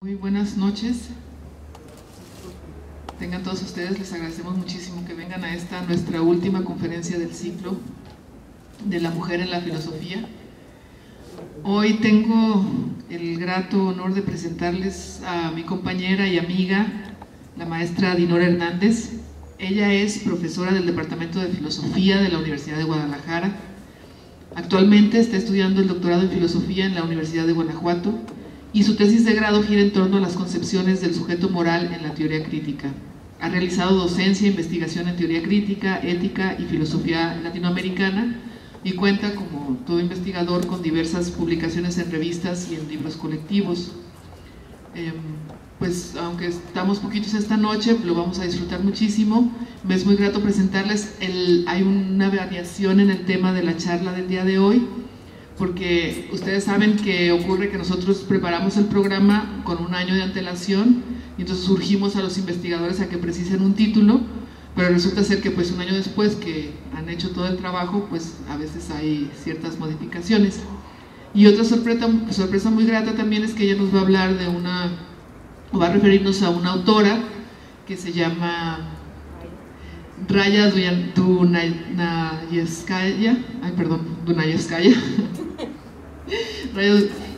Muy buenas noches. Tengan todos ustedes, les agradecemos muchísimo que vengan a esta nuestra última conferencia del ciclo de la mujer en la filosofía. Hoy tengo el grato honor de presentarles a mi compañera y amiga, la maestra Dinora Hernández. Ella es profesora del Departamento de Filosofía de la Universidad de Guadalajara. Actualmente está estudiando el doctorado en Filosofía en la Universidad de Guanajuato y su tesis de grado gira en torno a las concepciones del sujeto moral en la teoría crítica. Ha realizado docencia e investigación en teoría crítica, ética y filosofía latinoamericana y cuenta, como todo investigador, con diversas publicaciones en revistas y en libros colectivos. Pues aunque estamos poquitos esta noche, lo vamos a disfrutar muchísimo. Me es muy grato presentarles. Hay una variación en el tema de la charla del día de hoy, porque ustedes saben que ocurre que nosotros preparamos el programa con un año de antelación y entonces urgimos a los investigadores a que precisen un título, pero resulta ser que pues un año después que han hecho todo el trabajo, pues a veces hay ciertas modificaciones. Y otra sorpresa muy grata también es que ella nos va a hablar de va a referirnos a una autora que se llama Raya Dunayevskaya,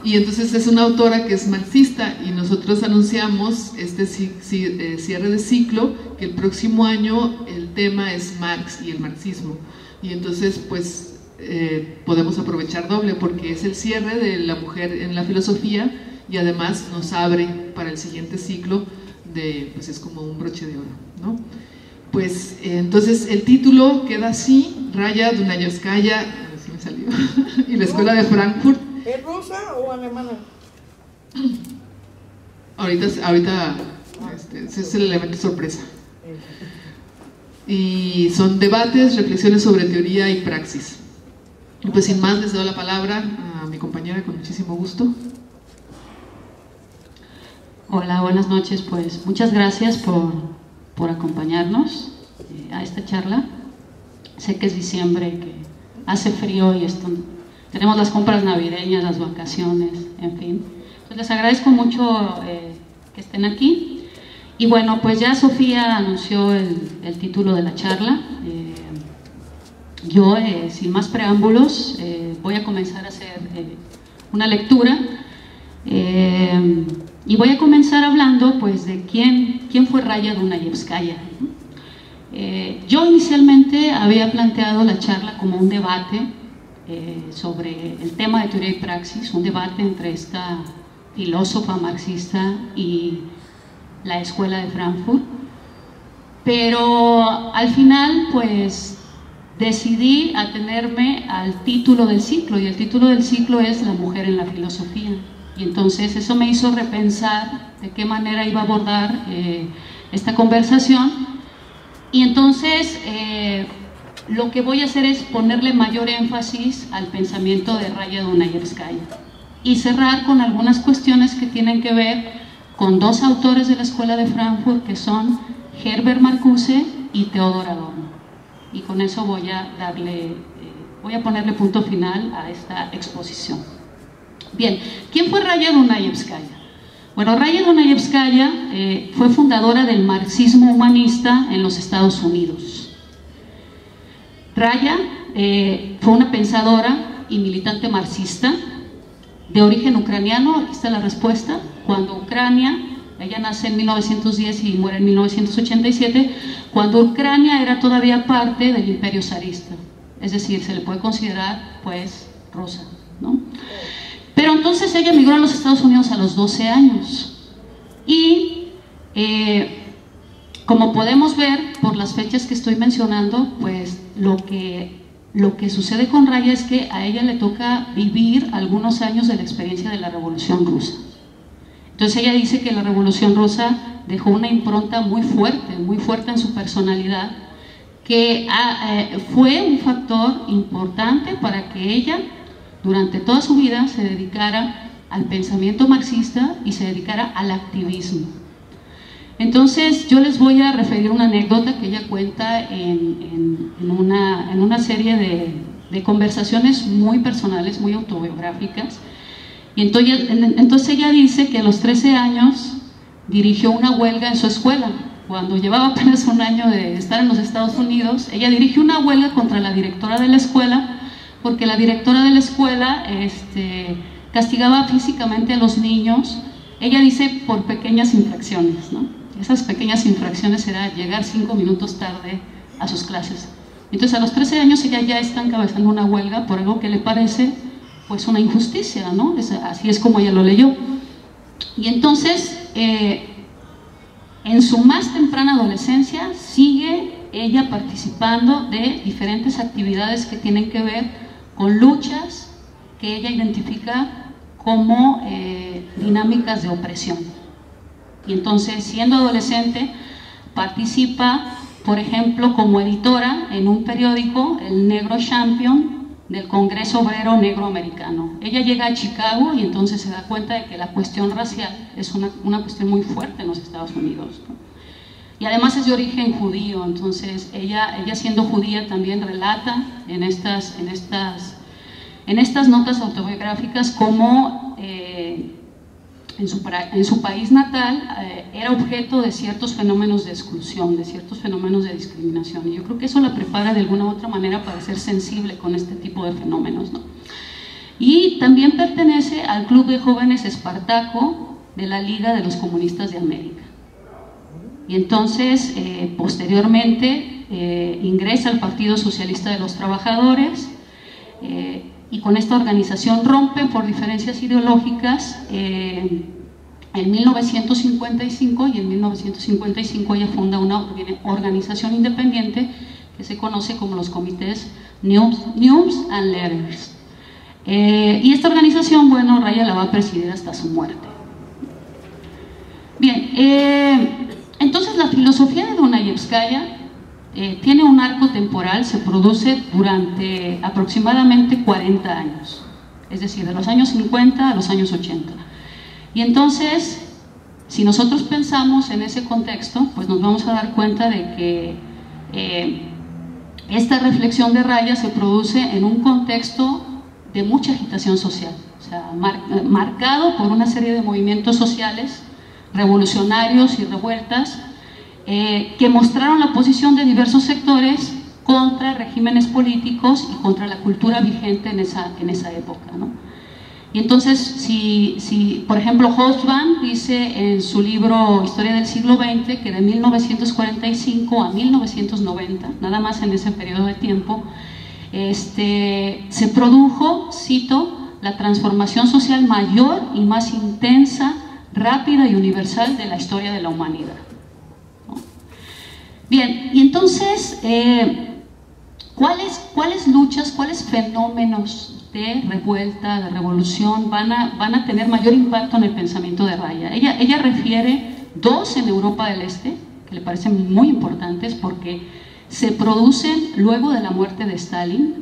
y entonces es una autora que es marxista, y nosotros anunciamos este cierre de ciclo, que el próximo año el tema es Marx y el marxismo, y entonces pues podemos aprovechar doble, porque es el cierre de la mujer en la filosofía y además nos abre para el siguiente ciclo, pues es como un broche de oro, ¿no? Pues entonces el título queda así: Raya Dunayevskaya, así me salió, y la Escuela de Frankfurt. ¿Es rusa o alemana? Ahorita ese es el elemento sorpresa. Y son debates, reflexiones sobre teoría y praxis. Y pues sin más les doy la palabra a mi compañera con muchísimo gusto. Hola, buenas noches. Pues muchas gracias por acompañarnos a esta charla. Sé que es diciembre, que hace frío y tenemos las compras navideñas, las vacaciones, en fin. Entonces les agradezco mucho que estén aquí. Y bueno, pues ya Sofía anunció el título de la charla. Yo, sin más preámbulos, voy a comenzar a hacer una lectura. Y voy a comenzar hablando pues de quién fue Raya Dunayevskaya. Yo inicialmente había planteado la charla como un debate sobre el tema de teoría y praxis, un debate entre esta filósofa marxista y la Escuela de Frankfurt, pero al final pues decidí atenerme al título del ciclo, y el título del ciclo es La mujer en la filosofía. Y entonces eso me hizo repensar de qué manera iba a abordar esta conversación. Y entonces lo que voy a hacer es ponerle mayor énfasis al pensamiento de Raya Dunayevskaya y cerrar con algunas cuestiones que tienen que ver con dos autores de la Escuela de Frankfurt, que son Herbert Marcuse y Theodor Adorno. Y con eso voy a ponerle punto final a esta exposición. Bien, ¿quién fue Raya Dunayevskaya? Bueno, Raya Dunayevskaya fue fundadora del marxismo humanista en los Estados Unidos. Raya fue una pensadora y militante marxista de origen ucraniano. Aquí está la respuesta. Cuando Ucrania, ella nace en 1910 y muere en 1987, cuando Ucrania era todavía parte del imperio zarista, es decir, se le puede considerar pues rusa, ¿no? Pero entonces ella emigró a los Estados Unidos a los 12 años y como podemos ver por las fechas que estoy mencionando, pues lo que sucede con Raya es que a ella le toca vivir algunos años de la experiencia de la Revolución Rusa. Entonces ella dice que la Revolución Rusa dejó una impronta muy fuerte en su personalidad, que fue un factor importante para que ella durante toda su vida se dedicara al pensamiento marxista y se dedicara al activismo. Entonces yo les voy a referir una anécdota que ella cuenta en una serie de conversaciones muy personales, muy autobiográficas, Y entonces ella dice que a los 13 años dirigió una huelga en su escuela. Cuando llevaba apenas un año de estar en los Estados Unidos, ella dirigió una huelga contra la directora de la escuela, porque la directora de la escuela castigaba físicamente a los niños, ella dice, por pequeñas infracciones, ¿no? Esas pequeñas infracciones era llegar 5 minutos tarde a sus clases. Entonces a los 13 años ella ya está encabezando una huelga por algo que le parece pues una injusticia, ¿no? Así es como ella lo leyó. Y entonces en su más temprana adolescencia sigue ella participando de diferentes actividades que tienen que ver con luchas que ella identifica como dinámicas de opresión. Y entonces, siendo adolescente, participa, por ejemplo, como editora en un periódico, el Negro Champion, del Congreso Obrero Negro Americano. Ella llega a Chicago y entonces se da cuenta de que la cuestión racial es una cuestión muy fuerte en los Estados Unidos, ¿no? Y además es de origen judío, entonces ella siendo judía también relata en estas notas autobiográficas cómo en su país natal era objeto de ciertos fenómenos de exclusión, de ciertos fenómenos de discriminación, y yo creo que eso la prepara de alguna u otra manera para ser sensible con este tipo de fenómenos, ¿no? Y también pertenece al Club de Jóvenes Espartaco de la Liga de los Comunistas de América. Y entonces, posteriormente, ingresa al Partido Socialista de los Trabajadores, y con esta organización rompe por diferencias ideológicas en 1955, y en 1955 ella funda una organización independiente que se conoce como los comités News and Letters. Y esta organización, bueno, Raya la va a presidir hasta su muerte. Bien, entonces la filosofía de Dunayevskaya tiene un arco temporal, se produce durante aproximadamente 40 años, es decir, de los años 50 a los años 80. Y entonces, si nosotros pensamos en ese contexto, pues nos vamos a dar cuenta de que esta reflexión de Raya se produce en un contexto de mucha agitación social, o sea, marcado por una serie de movimientos sociales, revolucionarios y revueltas, que mostraron la posición de diversos sectores contra regímenes políticos y contra la cultura vigente en esa época, ¿no? Y entonces, si por ejemplo Hobsbawm dice en su libro Historia del siglo XX que de 1945 a 1990, nada más en ese periodo de tiempo, se produjo, cito, la transformación social mayor y más intensa, rápida y universal de la historia de la humanidad. Bien, y entonces, ¿cuáles luchas, cuáles fenómenos de revuelta, de revolución van a tener mayor impacto en el pensamiento de Raya? Ella refiere dos en Europa del Este, que le parecen muy importantes porque se producen luego de la muerte de Stalin,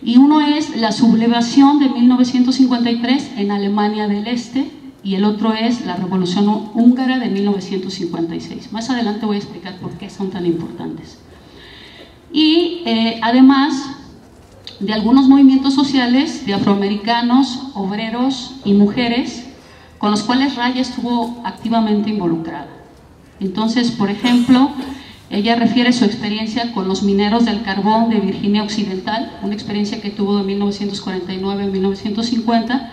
y uno es la sublevación de 1953 en Alemania del Este, y el otro es la Revolución Húngara de 1956. Más adelante voy a explicar por qué son tan importantes. Y además de algunos movimientos sociales de afroamericanos, obreros y mujeres con los cuales Raya estuvo activamente involucrada. Entonces, por ejemplo, ella refiere su experiencia con los mineros del carbón de Virginia Occidental, una experiencia que tuvo de 1949 a 1950,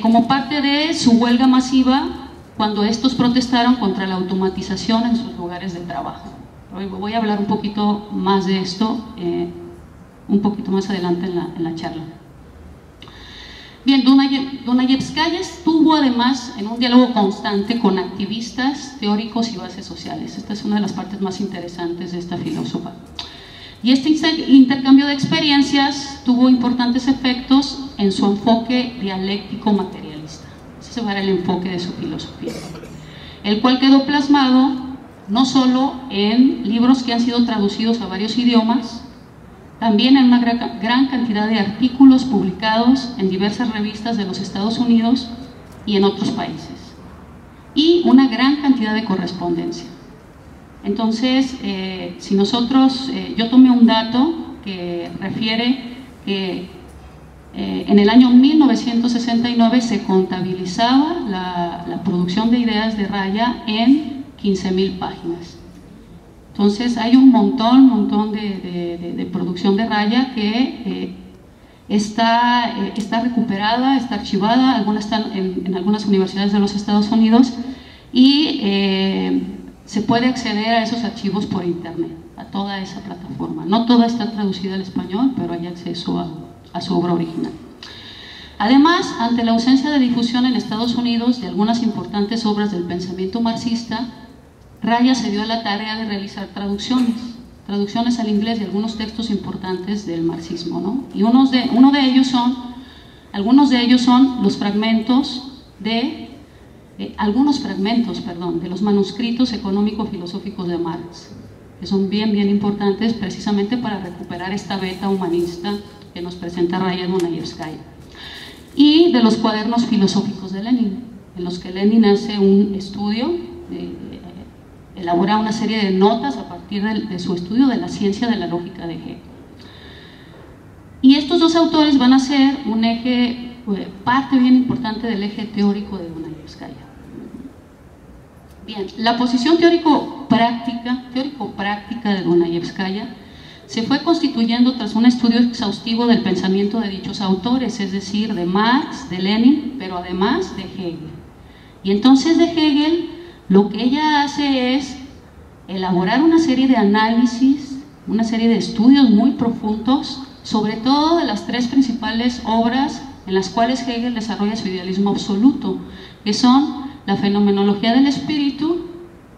como parte de su huelga masiva cuando estos protestaron contra la automatización en sus lugares de trabajo. Hoy voy a hablar un poquito más de esto, un poquito más adelante en la charla. Bien, Dunayevskaya estuvo además en un diálogo constante con activistas, teóricos y bases sociales. Esta es una de las partes más interesantes de esta filósofa. Y este intercambio de experiencias tuvo importantes efectos en su enfoque dialéctico materialista. Ese era el enfoque de su filosofía, el cual quedó plasmado no solo en libros que han sido traducidos a varios idiomas, también en una gran cantidad de artículos publicados en diversas revistas de los Estados Unidos y en otros países, y una gran cantidad de correspondencia. Entonces, yo tomé un dato que refiere que en el año 1969 se contabilizaba la producción de ideas de Raya en 15.000 páginas. Entonces hay un montón de producción de Raya que está recuperada, está archivada, algunas están en algunas universidades de los Estados Unidos y se puede acceder a esos archivos por internet, a toda esa plataforma. No toda está traducida al español, pero hay acceso a su obra original. Además, ante la ausencia de difusión en Estados Unidos de algunas importantes obras del pensamiento marxista, Raya se dio a la tarea de realizar traducciones al inglés de algunos textos importantes del marxismo, ¿no? Y algunos de ellos son los fragmentos de los manuscritos económico-filosóficos de Marx, que son bien importantes precisamente para recuperar esta beta humanista que nos presenta Raya Dunayevskaya, y de los cuadernos filosóficos de Lenin, en los que Lenin hace un estudio, elabora una serie de notas a partir de su estudio de la ciencia de la lógica de Hegel. Y estos dos autores van a ser un eje, parte bien importante del eje teórico de Dunayevskaya. Bien, la posición teórico-práctica de Dunayevskaya se fue constituyendo tras un estudio exhaustivo del pensamiento de dichos autores, es decir, de Marx, de Lenin, pero además de Hegel. Y entonces de Hegel, lo que ella hace es elaborar una serie de análisis, una serie de estudios muy profundos, sobre todo de las tres principales obras en las cuales Hegel desarrolla su idealismo absoluto, que son la fenomenología del espíritu,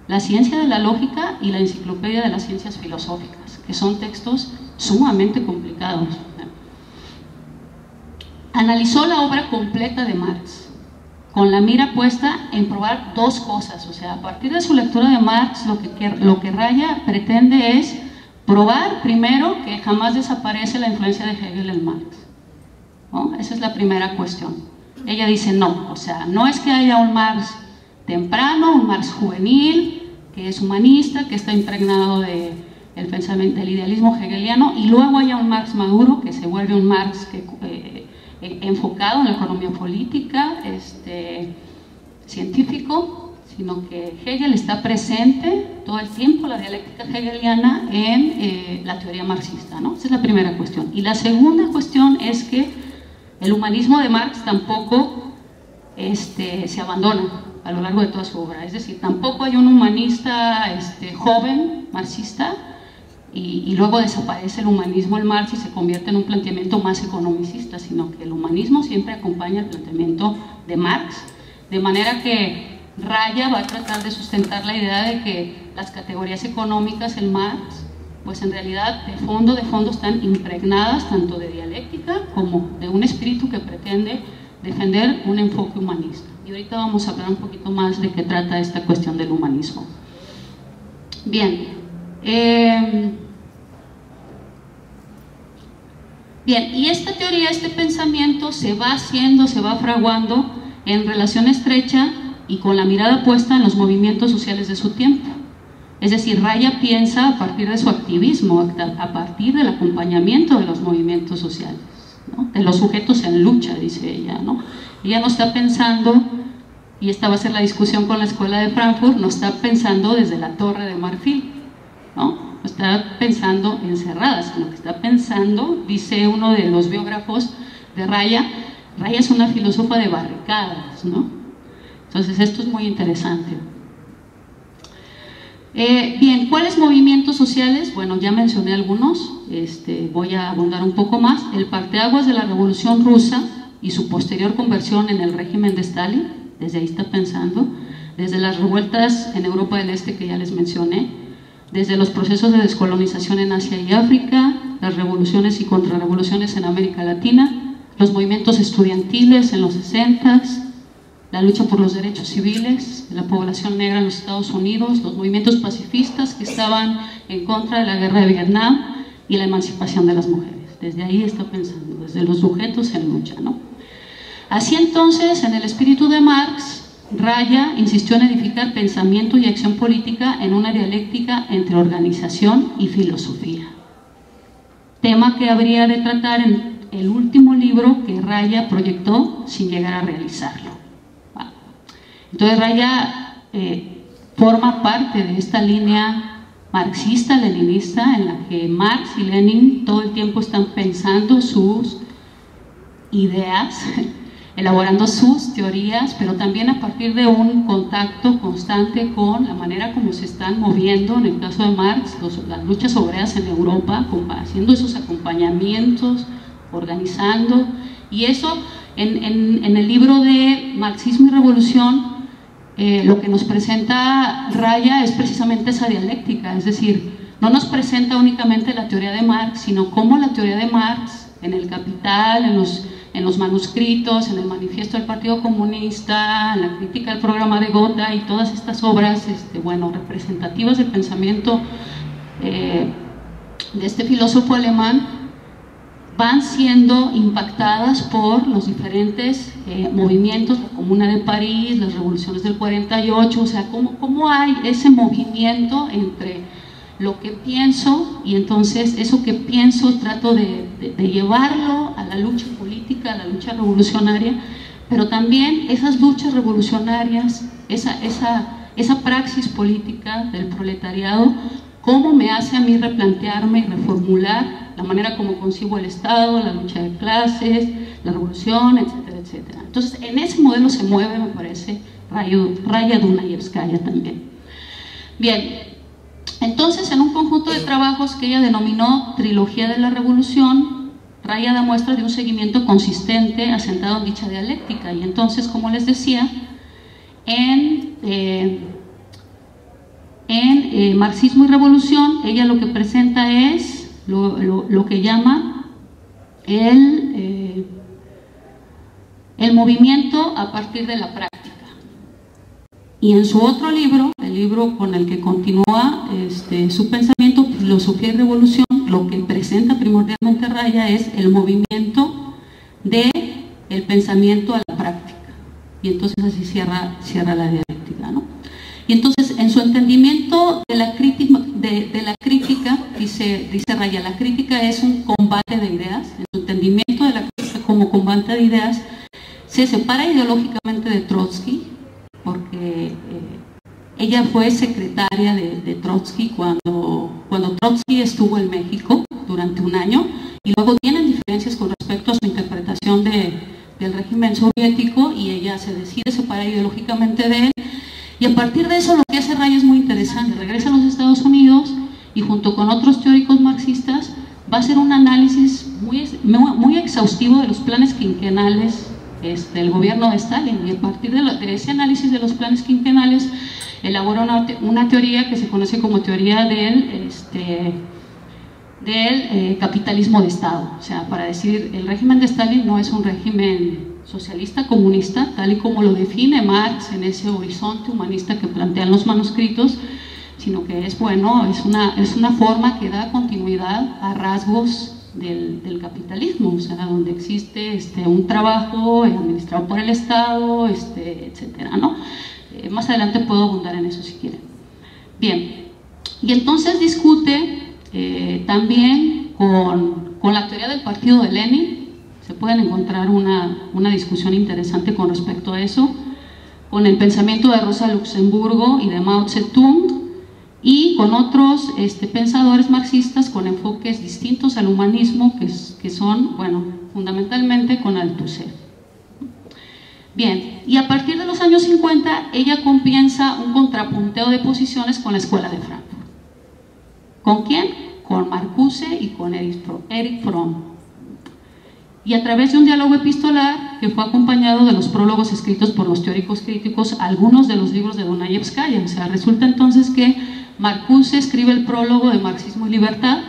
la ciencia de la lógica y la enciclopedia de las ciencias filosóficas, que son textos sumamente complicados. Analizó la obra completa de Marx, con la mira puesta en probar dos cosas. O sea, a partir de su lectura de Marx, lo que Raya pretende es probar, primero, que jamás desaparece la influencia de Hegel en Marx, ¿no? Esa es la primera cuestión. Ella dice no, o sea, no es que haya un Marx temprano, un Marx juvenil, que es humanista, que está impregnado del pensamiento, del idealismo hegeliano, y luego haya un Marx maduro, que se vuelve un Marx enfocado en la economía política, científico, sino que Hegel está presente todo el tiempo, la dialéctica hegeliana, en la teoría marxista, ¿no? Esa es la primera cuestión. Y la segunda cuestión es que el humanismo de Marx tampoco se abandona a lo largo de toda su obra, es decir, tampoco hay un humanista joven marxista y luego desaparece el humanismo en Marx y se convierte en un planteamiento más economicista, sino que el humanismo siempre acompaña el planteamiento de Marx, de manera que Raya va a tratar de sustentar la idea de que las categorías económicas en Marx, pues en realidad de fondo están impregnadas tanto de dialéctica como de un espíritu que pretende defender un enfoque humanista. Y ahorita vamos a hablar un poquito más de qué trata esta cuestión del humanismo. Bien, y esta teoría, este pensamiento se va fraguando en relación estrecha y con la mirada puesta en los movimientos sociales de su tiempo. Es decir, Raya piensa a partir de su activismo, a partir del acompañamiento de los movimientos sociales, ¿no? De los sujetos en lucha, dice ella, ¿no? Ella no está pensando, y esta va a ser la discusión con la Escuela de Frankfurt, no está pensando desde la Torre de Marfil, ¿no? No está pensando encerrada, sino que está pensando, dice uno de los biógrafos de Raya es una filósofa de barricadas, ¿no? Entonces esto es muy interesante. Bien, ¿cuáles movimientos sociales? Bueno, ya mencioné algunos, voy a abundar un poco más. El parteaguas de la Revolución Rusa y su posterior conversión en el régimen de Stalin, desde ahí está pensando, desde las revueltas en Europa del Este que ya les mencioné, desde los procesos de descolonización en Asia y África, las revoluciones y contrarrevoluciones en América Latina, los movimientos estudiantiles en los 60s, la lucha por los derechos civiles de la población negra en los Estados Unidos, los movimientos pacifistas que estaban en contra de la guerra de Vietnam y la emancipación de las mujeres. Desde ahí está pensando, desde los sujetos en lucha, ¿no? Así entonces, en el espíritu de Marx, Raya insistió en edificar pensamiento y acción política en una dialéctica entre organización y filosofía, tema que habría de tratar el último libro que Raya proyectó sin llegar a realizarlo. Entonces Raya forma parte de esta línea marxista-leninista en la que Marx y Lenin todo el tiempo están pensando sus ideas, elaborando sus teorías, pero también a partir de un contacto constante con la manera como se están moviendo, en el caso de Marx, las luchas obreras en Europa, haciendo esos acompañamientos, organizando, y eso en el libro de Marxismo y Revolución, lo que nos presenta Raya es precisamente esa dialéctica, es decir, no nos presenta únicamente la teoría de Marx, sino cómo la teoría de Marx en el Capital, en los manuscritos, en el manifiesto del Partido Comunista, en la crítica del programa de Gotha y todas estas obras representativas del pensamiento de este filósofo alemán, van siendo impactadas por los diferentes movimientos, la Comuna de París, las revoluciones del 48, o sea, cómo hay ese movimiento entre lo que pienso y entonces eso que pienso trato de llevarlo a la lucha política, a la lucha revolucionaria, pero también esas luchas revolucionarias, esa praxis política del proletariado, cómo me hace a mí replantearme y reformular la manera como concibo el Estado, la lucha de clases, la revolución, etcétera, etcétera. Entonces, en ese modelo se mueve, me parece, Raya Dunayevskaya también. Bien, entonces, en un conjunto de trabajos que ella denominó Trilogía de la Revolución, Raya da muestra de un seguimiento consistente asentado en dicha dialéctica. Y entonces, como les decía, en Marxismo y Revolución, ella lo que presenta es lo que llama el movimiento a partir de la práctica. Y en su otro libro, el libro con el que continúa su pensamiento, Filosofía y Revolución, lo que presenta primordialmente Raya es el movimiento del pensamiento a la práctica. Y entonces así cierra la dialéctica, ¿no? Y entonces, en su entendimiento de la crítica, dice Raya, la crítica es un combate de ideas. En su entendimiento de la crítica como combate de ideas, se separa ideológicamente de Trotsky, porque ella fue secretaria de Trotsky cuando Trotsky estuvo en México durante un año, y luego tienen diferencias con respecto a su interpretación del régimen soviético, y ella se decide separar ideológicamente de él. Y a partir de eso lo que hace Raya es muy interesante. Regresa a los Estados Unidos y junto con otros teóricos marxistas va a hacer un análisis muy exhaustivo de los planes quinquenales del gobierno de Stalin, y a partir de ese análisis de los planes quinquenales elabora una teoría que se conoce como teoría del capitalismo de Estado. O sea, para decir, el régimen de Stalin no es un régimen socialista comunista, tal y como lo define Marx en ese horizonte humanista que plantean los manuscritos, sino que es una forma que da continuidad a rasgos del capitalismo, o sea, donde existe un trabajo administrado por el Estado, etcétera, ¿no? Más adelante puedo abundar en eso si quieren. Bien, y entonces discute también con la teoría del partido de Lenin. Se pueden encontrar una discusión interesante con respecto a eso, con el pensamiento de Rosa Luxemburgo y de Mao Zedong, y con otros pensadores marxistas con enfoques distintos al humanismo, que son, bueno, fundamentalmente con Althusser. Bien, y a partir de los años 50, ella comienza un contrapunteo de posiciones con la Escuela de Frankfurt. ¿Con quién? Con Marcuse y con Erich Fromm. Y a través de un diálogo epistolar que fue acompañado de los prólogos escritos por los teóricos críticos a algunos de los libros de Dunayevskaya. O sea, resulta entonces que Marcuse escribe el prólogo de Marxismo y Libertad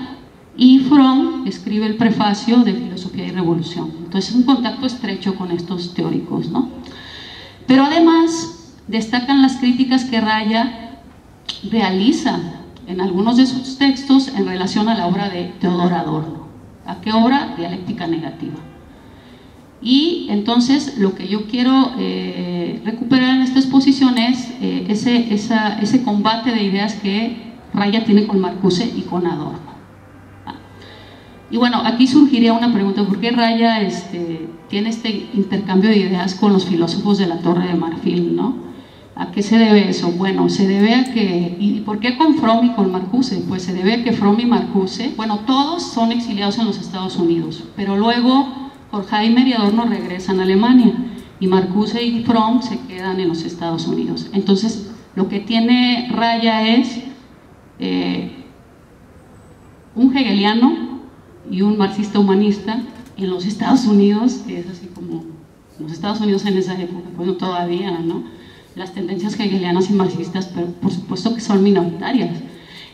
y Fromm escribe el prefacio de Filosofía y Revolución. Entonces es un contacto estrecho con estos teóricos, ¿no? Pero además destacan las críticas que Raya realiza en algunos de sus textos en relación a la obra de Theodor Adorno. ¿A qué obra? Dialéctica negativa. Y entonces lo que yo quiero recuperar en esta exposición es ese combate de ideas que Raya tiene con Marcuse y con Adorno. Y bueno, aquí surgiría una pregunta: ¿por qué Raya tiene este intercambio de ideas con los filósofos de la Torre de Marfil, ¿no? ¿A qué se debe eso? Bueno, se debe a que... ¿Y por qué con Fromm y con Marcuse? Pues se debe a que Fromm y Marcuse, bueno, todos son exiliados en los Estados Unidos, pero luego Horkheimer y Adorno regresan a Alemania y Marcuse y Fromm se quedan en los Estados Unidos. Entonces, lo que tiene Raya es un hegeliano y un marxista humanista en los Estados Unidos, que es así como los Estados Unidos en esa época, pues no todavía, ¿no? Las tendencias hegelianas y marxistas, pero por supuesto que son minoritarias.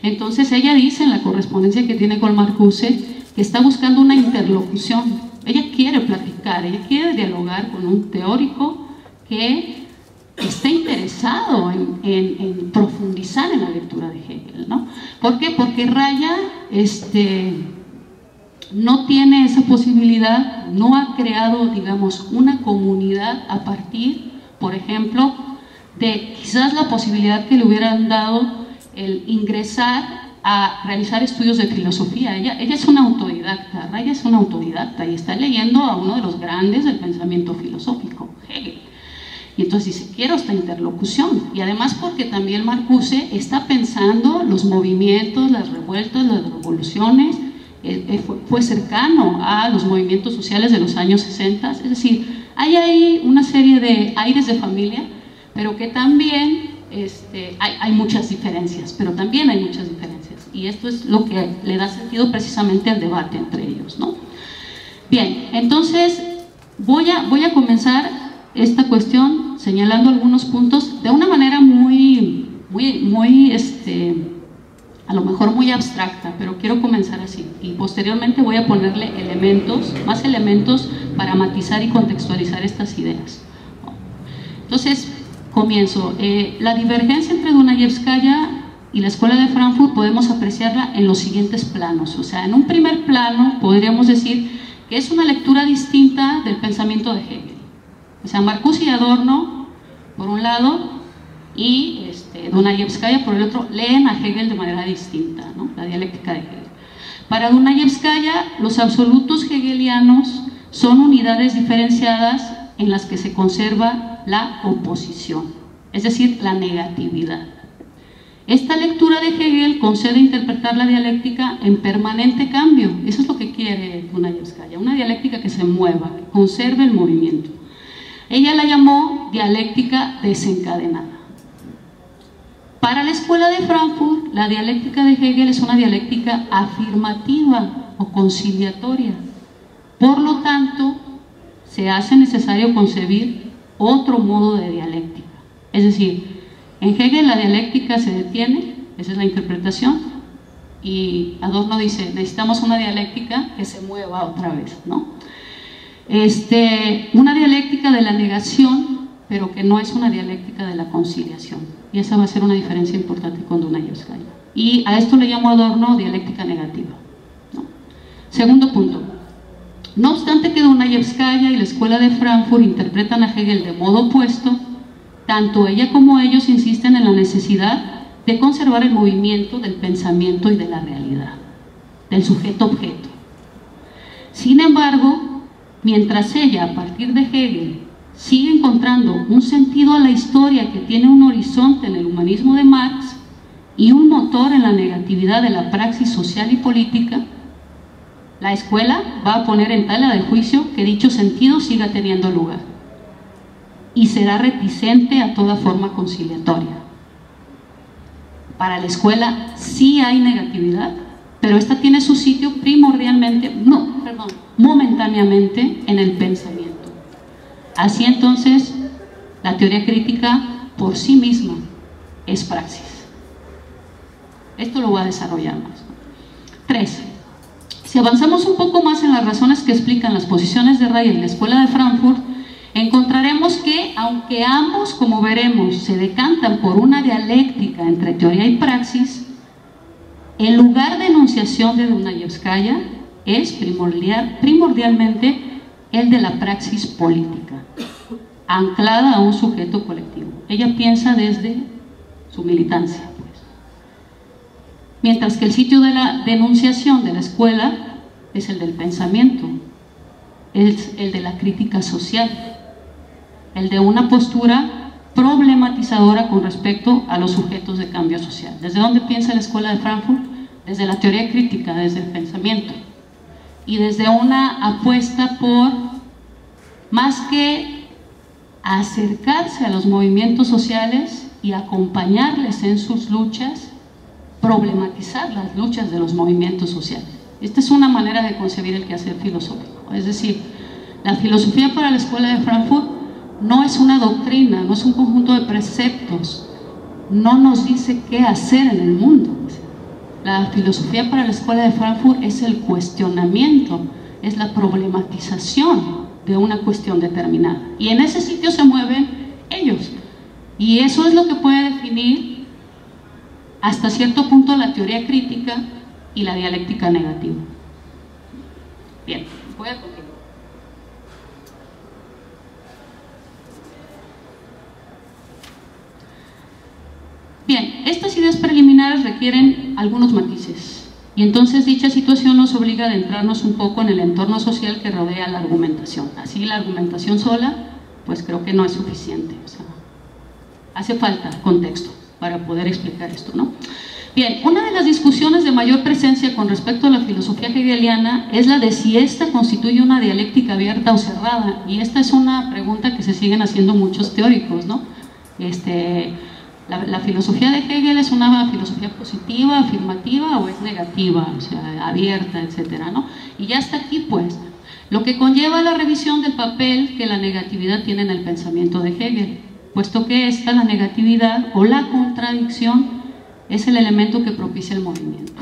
Entonces ella dice en la correspondencia que tiene con Marcuse que está buscando una interlocución. Ella quiere platicar, ella quiere dialogar con un teórico que esté interesado en profundizar en la lectura de Hegel, ¿no? ¿Por qué? Porque Raya no tiene esa posibilidad, no ha creado, digamos, una comunidad a partir, por ejemplo, de quizás la posibilidad que le hubieran dado el ingresar a realizar estudios de filosofía. Ella es una autodidacta, Raya es una autodidacta y está leyendo a uno de los grandes del pensamiento filosófico, Hegel. Y entonces dice, quiero esta interlocución. Y además porque también Marcuse está pensando los movimientos, las revueltas, las revoluciones, fue cercano a los movimientos sociales de los años 60, es decir, hay ahí una serie de aires de familia, pero que también hay muchas diferencias, pero también hay muchas diferencias, y esto es lo que le da sentido precisamente al debate entre ellos, ¿no? Bien, entonces voy a comenzar esta cuestión señalando algunos puntos de una manera muy a lo mejor muy abstracta, pero quiero comenzar así, y posteriormente voy a ponerle más elementos para matizar y contextualizar estas ideas. Entonces, comienzo. La divergencia entre Dunayevskaya y la Escuela de Frankfurt podemos apreciarla en los siguientes planos. O sea, en un primer plano podríamos decir que es una lectura distinta del pensamiento de Hegel. O sea, Marcuse y Adorno, por un lado, y Dunayevskaya, por el otro, leen a Hegel de manera distinta, ¿no? La dialéctica de Hegel. Para Dunayevskaya, los absolutos hegelianos son unidades diferenciadas en las que se conserva la oposición, es decir, la negatividad. Esta lectura de Hegel concede interpretar la dialéctica en permanente cambio. Eso es lo que quiere Dunayevskaya, una dialéctica que se mueva, que conserve el movimiento. Ella la llamó dialéctica desencadenada. Para la Escuela de Frankfurt, la dialéctica de Hegel es una dialéctica afirmativa o conciliatoria. Por lo tanto, se hace necesario concebir otro modo de dialéctica. Es decir, en Hegel la dialéctica se detiene, esa es la interpretación, y Adorno dice, necesitamos una dialéctica que se mueva otra vez, ¿no? Una dialéctica de la negación, pero que no es una dialéctica de la conciliación. Y esa va a ser una diferencia importante con Dunayevskaya. Y a esto le llamo Adorno dialéctica negativa, ¿no? Segundo punto. No obstante que Dunayevskaya y la Escuela de Frankfurt interpretan a Hegel de modo opuesto, tanto ella como ellos insisten en la necesidad de conservar el movimiento del pensamiento y de la realidad, del sujeto-objeto. Sin embargo, mientras ella, a partir de Hegel, sigue encontrando un sentido a la historia que tiene un horizonte en el humanismo de Marx y un motor en la negatividad de la praxis social y política, la escuela va a poner en tela de juicio que dicho sentido siga teniendo lugar y será reticente a toda forma conciliatoria. Para la escuela sí hay negatividad, pero esta tiene su sitio momentáneamente en el pensamiento. Así entonces, la teoría crítica por sí misma es praxis. Esto lo voy a desarrollar más. 3. Si avanzamos un poco más en las razones que explican las posiciones de Raya y la Escuela de Frankfurt, encontraremos que, aunque ambos, como veremos, se decantan por una dialéctica entre teoría y praxis, el lugar de enunciación de Dunayevskaya es primordialmente el de la praxis política, anclada a un sujeto colectivo. Ella piensa desde su militancia, pues. Mientras que el sitio de la denunciación de la escuela es el del pensamiento, es el de la crítica social, el de una postura problematizadora con respecto a los sujetos de cambio social. ¿Desde dónde piensa la Escuela de Frankfurt? Desde la teoría crítica, desde el pensamiento, y desde una apuesta por, más que acercarse a los movimientos sociales y acompañarles en sus luchas, problematizar las luchas de los movimientos sociales. Esta es una manera de concebir el quehacer filosófico. Es decir, la filosofía para la Escuela de Frankfurt no es una doctrina, no es un conjunto de preceptos, no nos dice qué hacer en el mundo. La filosofía para la Escuela de Frankfurt es el cuestionamiento, es la problematización de una cuestión determinada. Y en ese sitio se mueven ellos. Y eso es lo que puede definir hasta cierto punto la teoría crítica y la dialéctica negativa. Bien, voy a continuar. Bien, estas ideas preliminares requieren algunos matices, y entonces dicha situación nos obliga a adentrarnos un poco en el entorno social que rodea la argumentación. Así la argumentación sola, pues creo que no es suficiente, o sea, hace falta contexto para poder explicar esto, ¿no? Bien, una de las discusiones de mayor presencia con respecto a la filosofía hegeliana es la de si esta constituye una dialéctica abierta o cerrada, y esta es una pregunta que se siguen haciendo muchos teóricos, ¿no? La filosofía de Hegel es una filosofía positiva, afirmativa, o es negativa, o sea, abierta, etcétera, ¿no? Y ya hasta aquí, pues, lo que conlleva la revisión del papel que la negatividad tiene en el pensamiento de Hegel, puesto que esta, la negatividad o la contradicción, es el elemento que propicia el movimiento.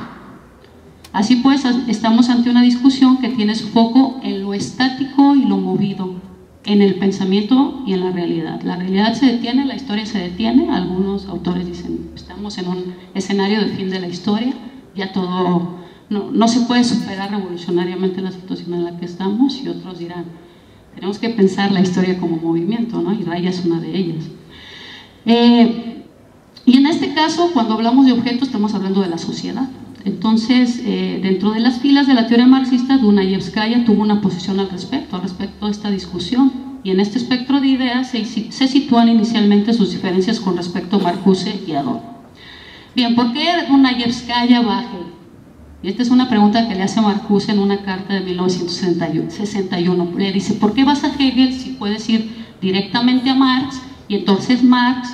Así pues, estamos ante una discusión que tiene su foco en lo estático y lo movido, en el pensamiento y en la realidad. La realidad se detiene, la historia se detiene. Algunos autores dicen, estamos en un escenario de fin de la historia, ya todo, no se puede superar revolucionariamente la situación en la que estamos, y otros dirán, tenemos que pensar la historia como movimiento, ¿no? Y Raya es una de ellas. Y en este caso, cuando hablamos de objetos, estamos hablando de la sociedad. Entonces, dentro de las filas de la teoría marxista, Dunayevskaya tuvo una posición al respecto de esta discusión, y en este espectro de ideas se sitúan inicialmente sus diferencias con respecto a Marcuse y Adorno. Bien, ¿por qué Dunayevskaya va a Hegel? Y esta es una pregunta que le hace Marcuse en una carta de 1961. Le dice, ¿por qué vas a Hegel si puedes ir directamente a Marx? Y entonces Marx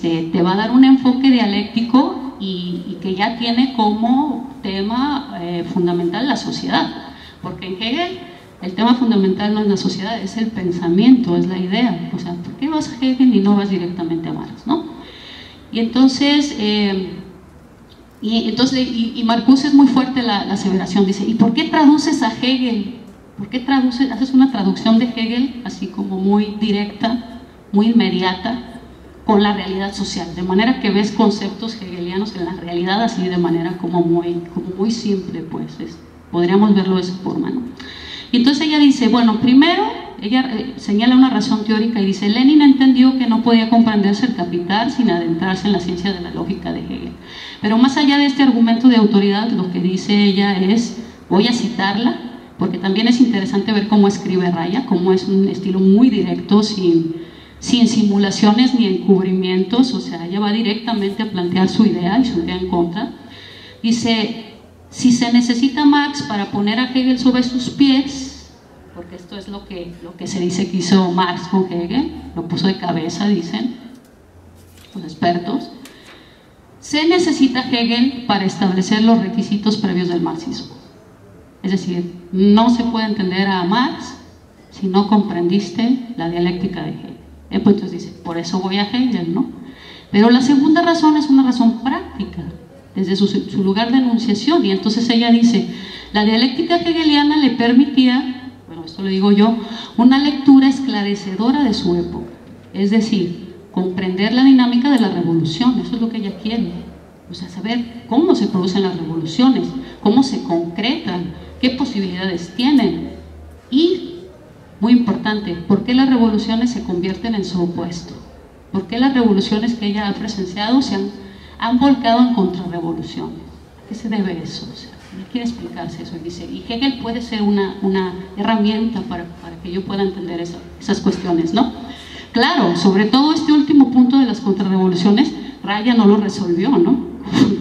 te va a dar un enfoque dialéctico y que ya tiene como tema fundamental la sociedad, porque en Hegel el tema fundamental no es la sociedad, es el pensamiento, es la idea. O sea, ¿por qué vas a Hegel y no vas directamente a Marx, no? Y entonces Marcuse es muy fuerte la aseveración, dice, ¿y por qué traduces a Hegel? ¿Por qué haces una traducción de Hegel así como muy directa, muy inmediata, con la realidad social, de manera que ves conceptos hegelianos en la realidad así de manera como muy simple, pues podríamos verlo de esa forma, ¿no? Y entonces ella dice, bueno, primero ella señala una razón teórica y dice, Lenin entendió que no podía comprenderse el capital sin adentrarse en la ciencia de la lógica de Hegel. Pero más allá de este argumento de autoridad, lo que dice ella es, voy a citarla, porque también es interesante ver cómo escribe Raya, cómo es un estilo muy directo, sin simulaciones ni encubrimientos, o sea, ella va directamente a plantear su idea y su idea en contra. Dice, si se necesita Marx para poner a Hegel sobre sus pies, porque esto es lo que se dice que hizo Marx con Hegel, lo puso de cabeza, dicen los expertos, se necesita Hegel para establecer los requisitos previos del marxismo. Es decir, no se puede entender a Marx si no comprendiste la dialéctica de Hegel. Pues entonces dice, por eso voy a Hegel, ¿no? Pero la segunda razón es una razón práctica, desde su lugar de enunciación, y entonces ella dice, la dialéctica hegeliana le permitía, bueno, esto lo digo yo, una lectura esclarecedora de su época, es decir, comprender la dinámica de la revolución, eso es lo que ella quiere, o sea, saber cómo se producen las revoluciones, cómo se concretan, qué posibilidades tienen, y muy importante, ¿por qué las revoluciones se convierten en su opuesto? ¿Por qué las revoluciones que ella ha presenciado se han volcado en contrarrevoluciones? ¿A qué se debe eso? O sea, Él quiere explicarse eso, dice, y Hegel puede ser una herramienta para que yo pueda entender esas cuestiones, ¿no? Claro, sobre todo este último punto de las contrarrevoluciones, Raya no lo resolvió, ¿no?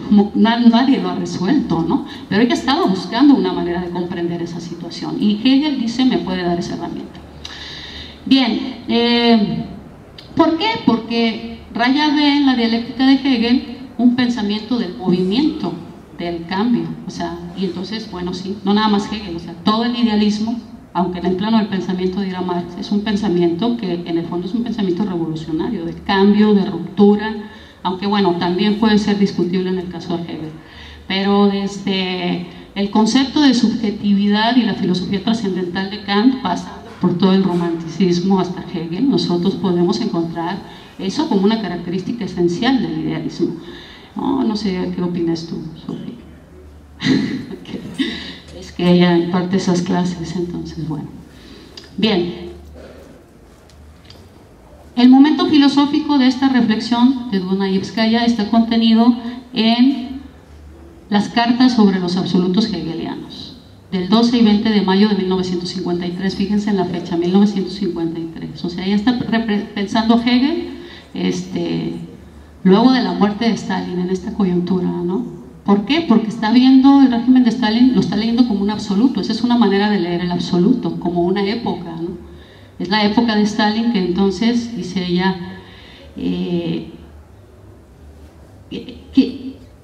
Como nadie lo ha resuelto, ¿no? Pero ella estaba buscando una manera de comprender esa situación, y Hegel dice, me puede dar esa herramienta. Bien, ¿por qué? Porque Raya ve en la dialéctica de Hegel un pensamiento del movimiento, del cambio, o sea, y entonces, bueno, sí, no nada más Hegel, o sea, todo el idealismo, aunque en el plano del pensamiento dirá Marx, es un pensamiento que en el fondo es un pensamiento revolucionario, de cambio, de ruptura, aunque bueno, también puede ser discutible en el caso de Hegel, pero desde el concepto de subjetividad y la filosofía trascendental de Kant, pasa por todo el romanticismo hasta Hegel, nosotros podemos encontrar eso como una característica esencial del idealismo. No sé qué opinas tú, Sofía. Es que ella imparte esas clases, entonces bueno. Bien. El momento filosófico de esta reflexión de Dunayevskaya está contenido en las cartas sobre los absolutos hegelianos, del 12 y 20 de mayo de 1953, fíjense en la fecha, 1953. O sea, ella está pensando Hegel, luego de la muerte de Stalin, en esta coyuntura, ¿no? ¿Por qué? Porque está viendo el régimen de Stalin, lo está leyendo como un absoluto. Esa es una manera de leer el absoluto, como una época, ¿no? Es la época de Stalin que entonces, dice ella,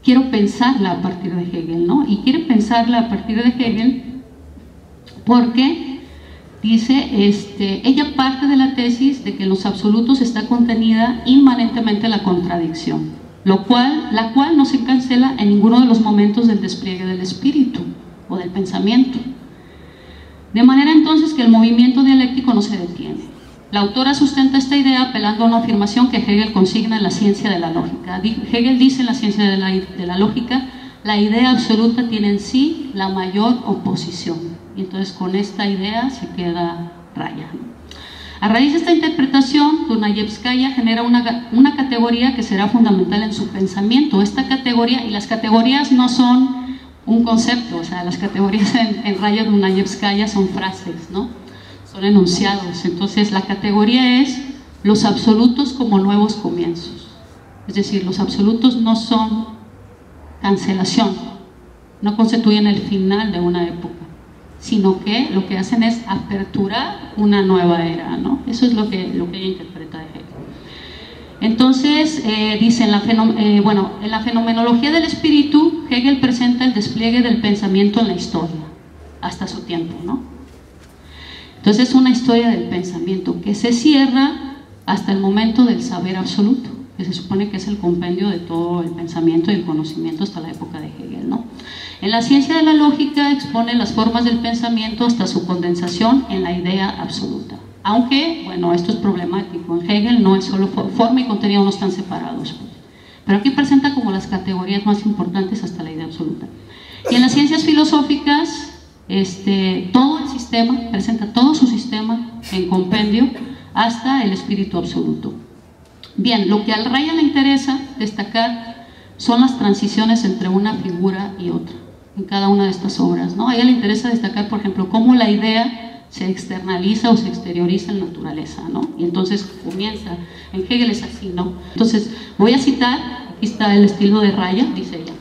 quiero pensarla a partir de Hegel, ¿no? Y quiere pensarla a partir de Hegel porque, dice, ella parte de la tesis de que en los absolutos está contenida inmanentemente la contradicción, la cual no se cancela en ninguno de los momentos del despliegue del espíritu o del pensamiento. De manera entonces que el movimiento dialéctico no se detiene. La autora sustenta esta idea apelando a una afirmación que Hegel consigna en la ciencia de la lógica. Hegel dice en la ciencia de la lógica, la idea absoluta tiene en sí la mayor oposición. Y entonces con esta idea se queda Raya. A raíz de esta interpretación, Dunayevskaya genera una categoría que será fundamental en su pensamiento. Esta categoría, y las categorías no son un concepto, o sea, las categorías en Raya Dunayevskaya son frases, ¿no? Son enunciados. Entonces la categoría es los absolutos como nuevos comienzos. Es decir, los absolutos no son cancelación, no constituyen el final de una época, sino que lo que hacen es aperturar una nueva era, ¿no? Eso es lo que ella interpreta de Hegel. Entonces, dice, en la fenomenología del espíritu, Hegel presenta el despliegue del pensamiento en la historia, hasta su tiempo, ¿no? Entonces es una historia del pensamiento que se cierra hasta el momento del saber absoluto, que se supone que es el compendio de todo el pensamiento y el conocimiento hasta la época de Hegel, ¿no? En la ciencia de la lógica expone las formas del pensamiento hasta su condensación en la idea absoluta. Aunque, bueno, esto es problemático. En Hegel no es solo forma y contenido, no están separados. Pero aquí presenta como las categorías más importantes hasta la idea absoluta. Y en las ciencias filosóficas, todo el sistema, presenta todo su sistema en compendio hasta el espíritu absoluto. Bien, lo que al Raya le interesa destacar son las transiciones entre una figura y otra, en cada una de estas obras, ¿no? A ella le interesa destacar, por ejemplo, cómo la idea se externaliza o se exterioriza en naturaleza, ¿no? Y entonces comienza, en Hegel es así, ¿no? Entonces voy a citar, aquí está el estilo de Raya, dice ella: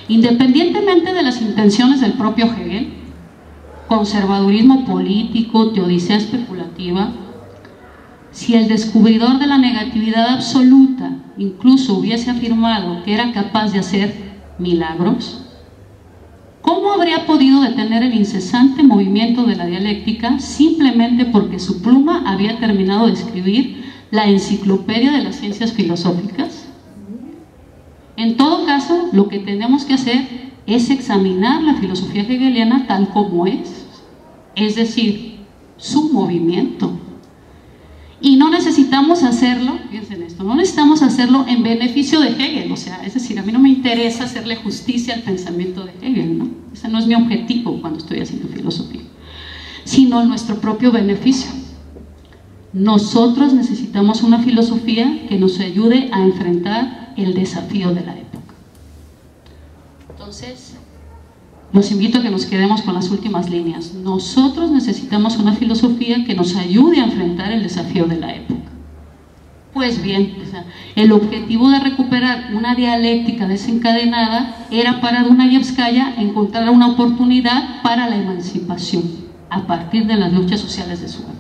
independientemente de las intenciones del propio Hegel, conservadurismo político, teodicea especulativa, si el descubridor de la negatividad absoluta incluso hubiese afirmado que era capaz de hacer milagros, ¿cómo habría podido detener el incesante movimiento de la dialéctica simplemente porque su pluma había terminado de escribir la enciclopedia de las ciencias filosóficas? En todo caso, lo que tenemos que hacer es examinar la filosofía hegeliana tal como es decir, su movimiento. Y no necesitamos hacerlo, fíjense en esto, no necesitamos hacerlo en beneficio de Hegel, o sea, es decir, a mí no me interesa hacerle justicia al pensamiento de Hegel, ¿no? Ese no es mi objetivo cuando estoy haciendo filosofía, sino en nuestro propio beneficio. Nosotros necesitamos una filosofía que nos ayude a enfrentar el desafío de la época. Entonces, los invito a que nos quedemos con las últimas líneas. Nosotros necesitamos una filosofía que nos ayude a enfrentar el desafío de la época. Pues bien, el objetivo de recuperar una dialéctica desencadenada era para Dunayevskaya encontrar una oportunidad para la emancipación a partir de las luchas sociales de su época.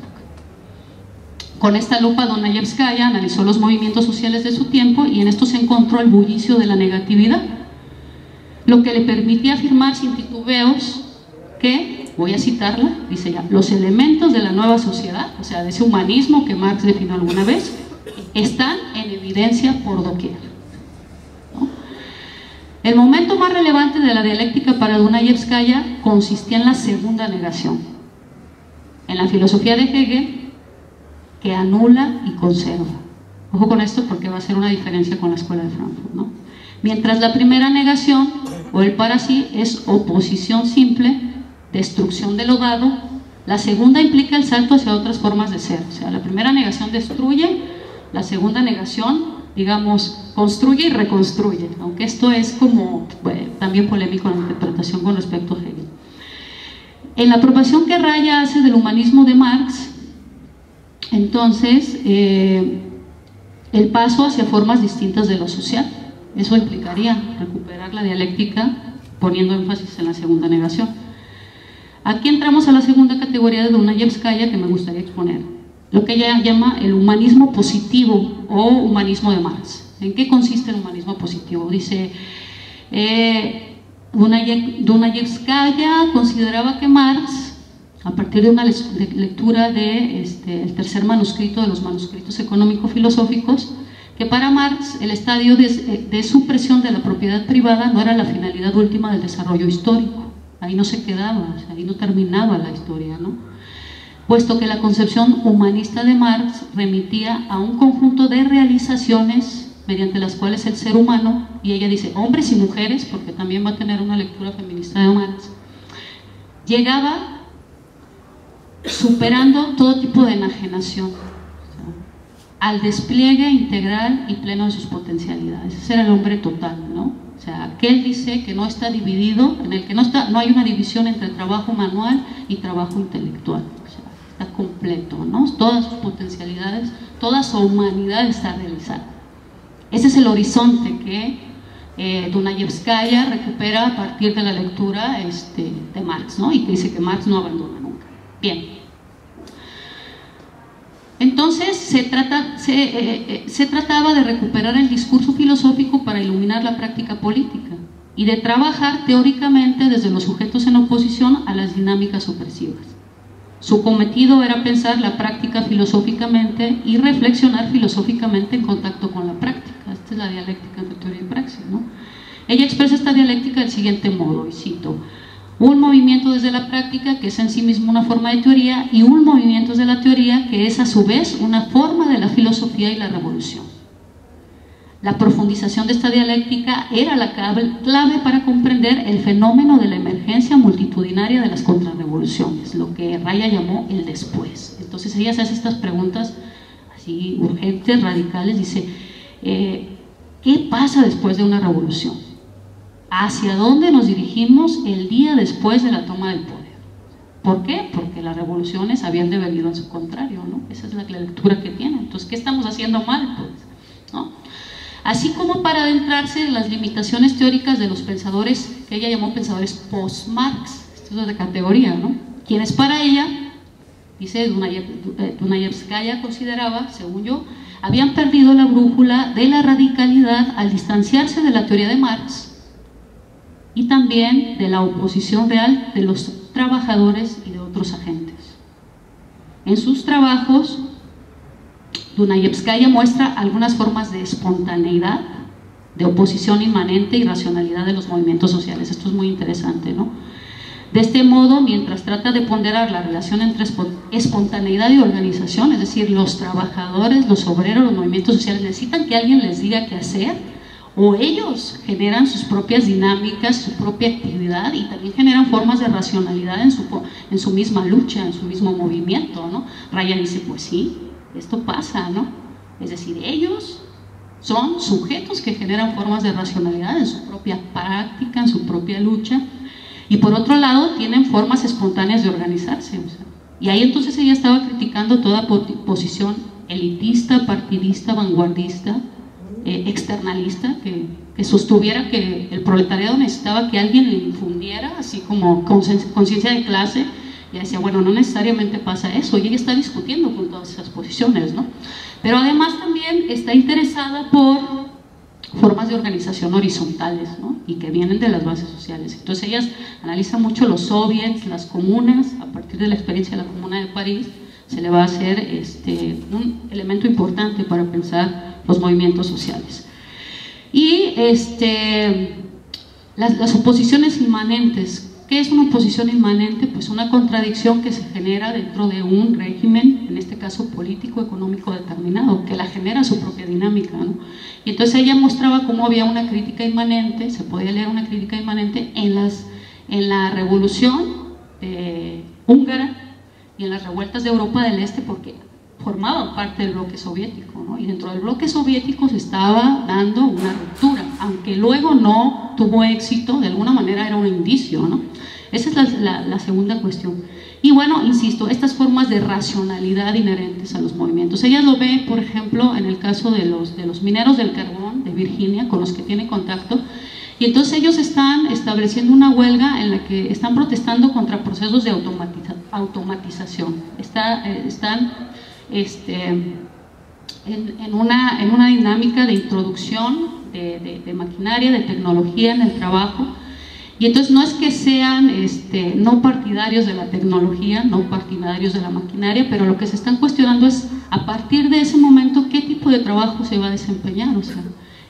Con esta lupa, Dunayevskaya analizó los movimientos sociales de su tiempo y en esto se encontró el bullicio de la negatividad, lo que le permitía afirmar sin titubeos que, voy a citarla, dice ya, los elementos de la nueva sociedad, o sea, de ese humanismo que Marx definió alguna vez, están en evidencia por doquier, ¿no? El momento más relevante de la dialéctica para Dunayevskaya consistía en la segunda negación, en la filosofía de Hegel, que anula y conserva. Ojo con esto porque va a ser una diferencia con la escuela de Frankfurt, ¿no? Mientras la primera negación, o el para sí, es oposición simple, destrucción de lo dado, la segunda implica el salto hacia otras formas de ser. O sea, la primera negación destruye, la segunda negación, digamos, construye y reconstruye, aunque esto es como también polémico en la interpretación con respecto a Hegel. En la apropiación que Raya hace del humanismo de Marx, entonces, el paso hacia formas distintas de lo social, eso implicaría recuperar la dialéctica poniendo énfasis en la segunda negación. Aquí entramos a la segunda categoría de Dunayevskaya que me gustaría exponer, lo que ella llama el humanismo positivo o humanismo de Marx. ¿En qué consiste el humanismo positivo? Dice, Dunayevskaya consideraba que Marx, a partir de una lectura del tercer manuscrito de los manuscritos económico-filosóficos, que para Marx el estadio de supresión de la propiedad privada no era la finalidad última del desarrollo histórico. Ahí no se quedaba, o sea, ahí no terminaba la historia, ¿no? Puesto que la concepción humanista de Marx remitía a un conjunto de realizaciones mediante las cuales el ser humano, y ella dice hombres y mujeres, porque también va a tener una lectura feminista de Marx, llegaba superando todo tipo de enajenación, al despliegue integral y pleno de sus potencialidades. Ese era el hombre total, ¿no? O sea, aquel dice que no está dividido, en el que no hay una división entre trabajo manual y trabajo intelectual. O sea, está completo, ¿no? Todas sus potencialidades, toda su humanidad está realizada. Ese es el horizonte que Dunayevskaya recupera a partir de la lectura de Marx, ¿no? Y que dice que Marx no abandona nunca. Bien. Entonces se trataba de recuperar el discurso filosófico para iluminar la práctica política y de trabajar teóricamente desde los sujetos en oposición a las dinámicas opresivas. Su cometido era pensar la práctica filosóficamente y reflexionar filosóficamente en contacto con la práctica. Esta es la dialéctica entre teoría y praxis, ¿no? Ella expresa esta dialéctica del siguiente modo, y cito: un movimiento desde la práctica que es en sí mismo una forma de teoría y un movimiento desde la teoría que es a su vez una forma de la filosofía y la revolución. La profundización de esta dialéctica era la clave para comprender el fenómeno de la emergencia multitudinaria de las contrarrevoluciones, lo que Raya llamó el después. Entonces ella se hace estas preguntas así urgentes, radicales, dice, ¿qué pasa después de una revolución? ¿Hacia dónde nos dirigimos el día después de la toma del poder? ¿Por qué? Porque las revoluciones habían devenido en su contrario, ¿no? Esa es la lectura que tiene. Entonces, ¿qué estamos haciendo mal? Pues, ¿no? Así como para adentrarse en las limitaciones teóricas de los pensadores, que ella llamó pensadores post-Marx, esto es de categoría, ¿no? Quienes para ella, dice Dunayevskaya, consideraba, según yo, habían perdido la brújula de la radicalidad al distanciarse de la teoría de Marx y también de la oposición real de los trabajadores y de otros agentes. En sus trabajos, Dunayevskaya muestra algunas formas de espontaneidad, de oposición inmanente y racionalidad de los movimientos sociales. Esto es muy interesante, ¿no? De este modo, mientras trata de ponderar la relación entre espontaneidad y organización, es decir, los trabajadores, los obreros, los movimientos sociales necesitan que alguien les diga qué hacer, o ellos generan sus propias dinámicas, su propia actividad, y también generan formas de racionalidad en su misma lucha, en su mismo movimiento, ¿no? Raya dice, pues sí, esto pasa, ¿no? Es decir, ellos son sujetos que generan formas de racionalidad en su propia práctica, en su propia lucha, y por otro lado tienen formas espontáneas de organizarse. O sea, y ahí entonces ella estaba criticando toda posición elitista, partidista, vanguardista, externalista, que sostuviera que el proletariado necesitaba que alguien le infundiera, así como conciencia de clase. Y decía, bueno, no necesariamente pasa eso, y ella está discutiendo con todas esas posiciones, ¿no? Pero además también está interesada por formas de organización horizontales, ¿no? Y que vienen de las bases sociales. Entonces ellas analizan mucho los soviets, las comunas. A partir de la experiencia de la Comuna de París se le va a hacer un elemento importante para pensar los movimientos sociales. Y las oposiciones inmanentes. ¿Qué es una oposición inmanente? Pues una contradicción que se genera dentro de un régimen, en este caso político, económico determinado, que la genera su propia dinámica, ¿no? Y entonces ella mostraba cómo había una crítica inmanente, se podía leer una crítica inmanente en la revolución húngara y en las revueltas de Europa del Este, porque formaban parte del bloque soviético, ¿no? Y dentro del bloque soviético se estaba dando una ruptura, aunque luego no tuvo éxito, de alguna manera era un indicio, ¿no? Esa es la segunda cuestión. Y bueno, insisto, estas formas de racionalidad inherentes a los movimientos. Ella lo ve, por ejemplo, en el caso de los mineros del carbón de Virginia, con los que tiene contacto, y entonces ellos están estableciendo una huelga en la que están protestando contra procesos de automatización. Están en una dinámica de introducción de maquinaria, de tecnología en el trabajo. Y entonces no es que sean no partidarios de la tecnología, no partidarios de la maquinaria, pero lo que se están cuestionando es, a partir de ese momento, qué tipo de trabajo se va a desempeñar, o sea,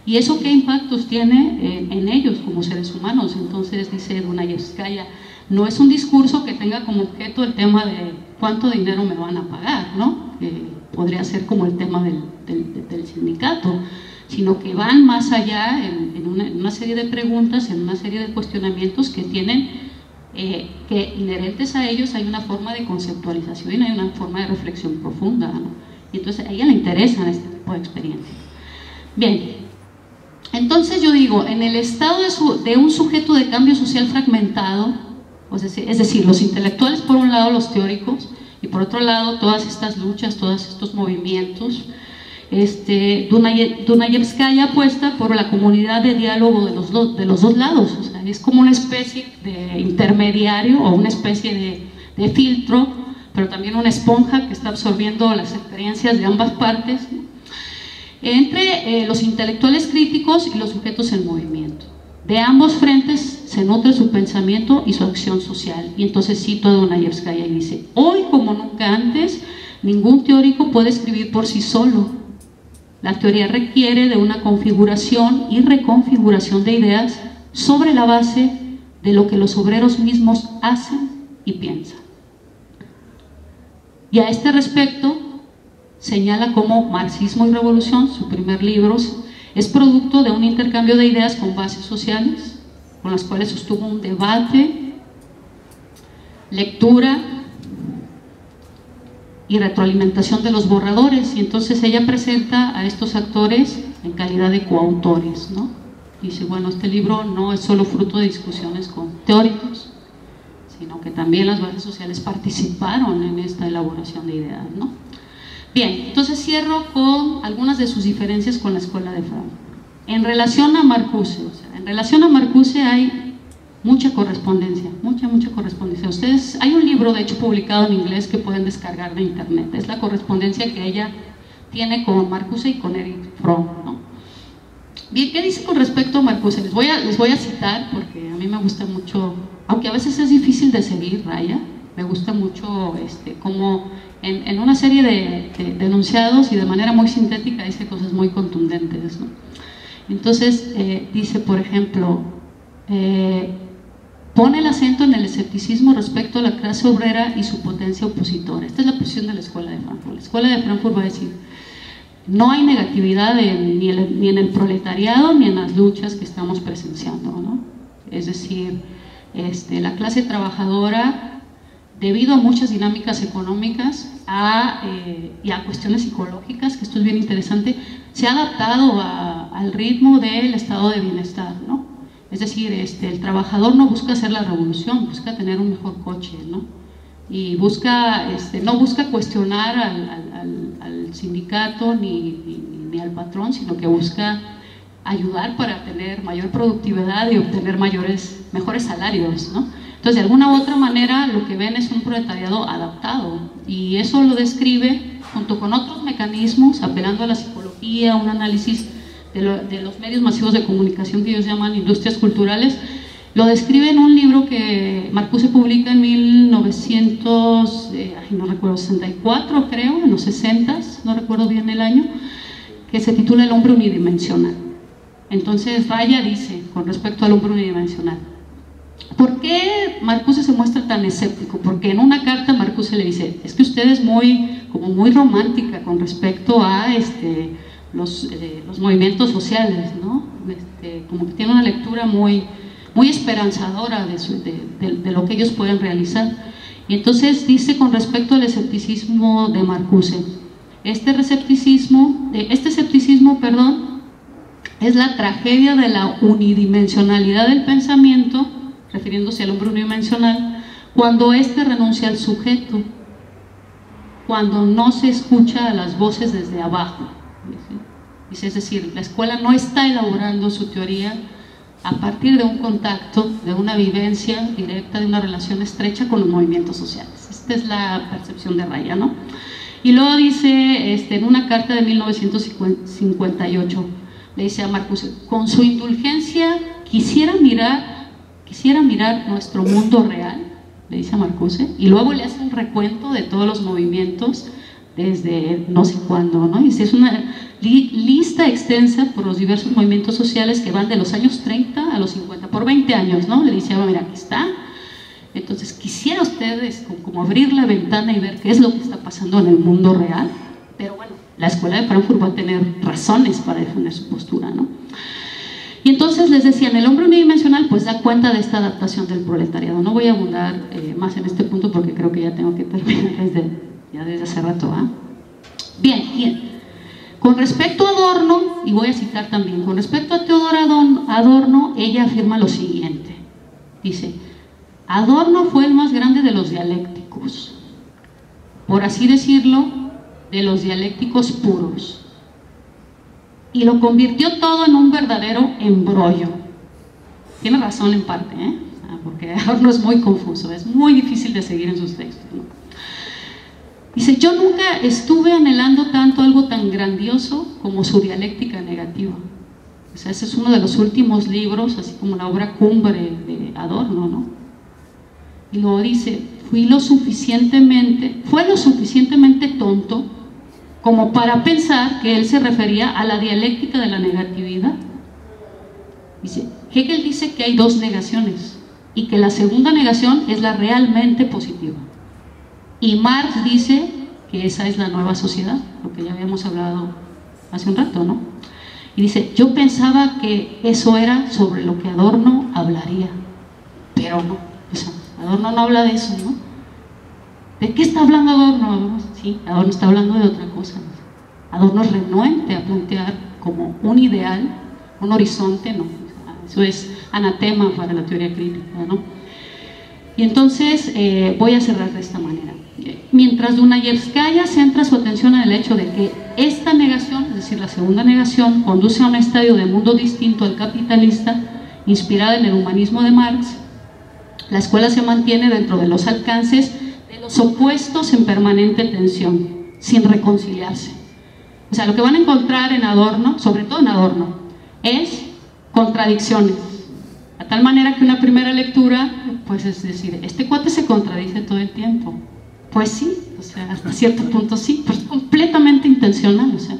y eso qué impactos tiene en ellos como seres humanos. Entonces dice Dunayevskaya, no es un discurso que tenga como objeto el tema de cuánto dinero me van a pagar, ¿no? Podría ser como el tema del sindicato, sino que van más allá en una serie de preguntas, en una serie de cuestionamientos que tienen, que inherentes a ellos hay una forma de conceptualización y hay una forma de reflexión profunda, ¿no? Y entonces a ella le interesan este tipo de experiencias. Bien, entonces yo digo, en el estado de un sujeto de cambio social fragmentado, es decir, los intelectuales por un lado, los teóricos, y por otro lado todas estas luchas, todos estos movimientos, Dunayevskaya apuesta por la comunidad de diálogo de los dos lados, o sea, es como una especie de intermediario o una especie de filtro, pero también una esponja que está absorbiendo las experiencias de ambas partes, ¿no? Entre los intelectuales críticos y los sujetos en movimiento. De ambos frentes se nutre su pensamiento y su acción social. Y entonces cito a Dunayevskaya y dice, hoy como nunca antes, ningún teórico puede escribir por sí solo. La teoría requiere de una configuración y reconfiguración de ideas sobre la base de lo que los obreros mismos hacen y piensan. Y a este respecto señala cómo Marxismo y Revolución, su primer libro, es producto de un intercambio de ideas con bases sociales, con las cuales sostuvo un debate, lectura y retroalimentación de los borradores. Y entonces ella presenta a estos actores en calidad de coautores, ¿no? Dice, bueno, este libro no es solo fruto de discusiones con teóricos, sino que también las bases sociales participaron en esta elaboración de ideas, ¿no? Bien, entonces cierro con algunas de sus diferencias con la Escuela de Frankfurt. En relación a Marcuse, hay mucha correspondencia, mucha correspondencia. Ustedes, hay un libro de hecho publicado en inglés que pueden descargar de internet, es la correspondencia que ella tiene con Marcuse y con Erich Fromm, ¿no? Bien, ¿qué dice con respecto a Marcuse? Les voy a citar porque a mí me gusta mucho, aunque a veces es difícil de seguir, Raya, me gusta mucho como en una serie de enunciados y de manera muy sintética dice cosas muy contundentes, ¿no? Entonces dice, por ejemplo, pone el acento en el escepticismo respecto a la clase obrera y su potencia opositora. Esta es la posición de la Escuela de Frankfurt. La Escuela de Frankfurt va a decir, no hay negatividad ni en el proletariado ni en las luchas que estamos presenciando, ¿no? Es decir, la clase trabajadora, debido a muchas dinámicas económicas y a cuestiones psicológicas, que esto es bien interesante, se ha adaptado al ritmo del estado de bienestar, ¿no? Es decir, el trabajador no busca hacer la revolución, busca tener un mejor coche, ¿no? Y busca, no busca cuestionar al sindicato ni al patrón, sino que busca ayudar para tener mayor productividad y obtener mejores salarios, ¿no? Entonces, de alguna u otra manera, lo que ven es un proletariado adaptado, y eso lo describe junto con otros mecanismos, apelando a la psicología, un análisis de los medios masivos de comunicación que ellos llaman industrias culturales. Lo describe en un libro que Marcuse publica en 1964, creo, en los 60s, no recuerdo bien el año, que se titula El hombre unidimensional. Entonces Raya dice, con respecto al hombre unidimensional, ¿por qué Marcuse se muestra tan escéptico? Porque en una carta Marcuse le dice, es que usted es muy romántica con respecto a los movimientos sociales, ¿no? Como que tiene una lectura muy esperanzadora de lo que ellos pueden realizar. Y entonces dice con respecto al escepticismo de Marcuse, este escepticismo, es la tragedia de la unidimensionalidad del pensamiento, refiriéndose al hombre unidimensional, cuando éste renuncia al sujeto, cuando no se escucha a las voces desde abajo. Dice, es decir, la escuela no está elaborando su teoría a partir de un contacto, de una vivencia directa, de una relación estrecha con los movimientos sociales. Esta es la percepción de Raya, ¿no? Y luego dice, en una carta de 1958, le dice a Marcuse, con su indulgencia quisiera mirar nuestro mundo real, le dice a Marcuse, y luego le hace un recuento de todos los movimientos desde no sé cuándo, ¿no? Y es una lista extensa por los diversos movimientos sociales que van de los años 30 a los 50, por 20 años, ¿no? Le dice, mira, aquí está. Entonces, quisiera ustedes como abrir la ventana y ver qué es lo que está pasando en el mundo real, pero bueno, la escuela de Frankfurt va a tener razones para defender su postura, ¿no? Y entonces les decían, el hombre unidimensional pues da cuenta de esta adaptación del proletariado. No voy a abundar más en este punto porque creo que ya tengo que terminar desde hace rato, ¿ah? Bien. Con respecto a Adorno, y voy a citar también, con respecto a Theodor Adorno, ella afirma lo siguiente. Dice, Adorno fue el más grande de los dialécticos, por así decirlo, de los dialécticos puros, y lo convirtió todo en un verdadero embrollo. Tiene razón en parte, porque Adorno es muy confuso, es muy difícil de seguir en sus textos, ¿no? Dice, yo nunca estuve anhelando tanto algo tan grandioso como su dialéctica negativa. O sea, ese es uno de los últimos libros, así como la obra cumbre de Adorno, ¿no? Y luego dice, fue lo suficientemente tonto como para pensar que él se refería a la dialéctica de la negatividad. Dice, Hegel dice que hay dos negaciones y que la segunda negación es la realmente positiva. Y Marx dice que esa es la nueva sociedad, lo que ya habíamos hablado hace un rato, ¿no? Y dice, yo pensaba que eso era sobre lo que Adorno hablaría, pero no, o sea, Adorno no habla de eso, ¿no? ¿De qué está hablando Adorno? Sí, Adorno está hablando de otra cosa. Adorno es renuente a plantear como un ideal, un horizonte, no, eso es anatema para la teoría crítica, ¿no? Y entonces voy a cerrar de esta manera. Mientras Dunayevskaya centra su atención en el hecho de que esta negación, es decir, la segunda negación, conduce a un estadio de mundo distinto al capitalista, inspirada en el humanismo de Marx, la escuela se mantiene dentro de los alcances de los opuestos en permanente tensión, sin reconciliarse. O sea, lo que van a encontrar en Adorno, sobre todo en Adorno, es contradicciones. A tal manera que una primera lectura, pues es decir, este cuate se contradice todo el tiempo. Pues sí, o sea, hasta cierto punto sí, pero es completamente intencional, o sea,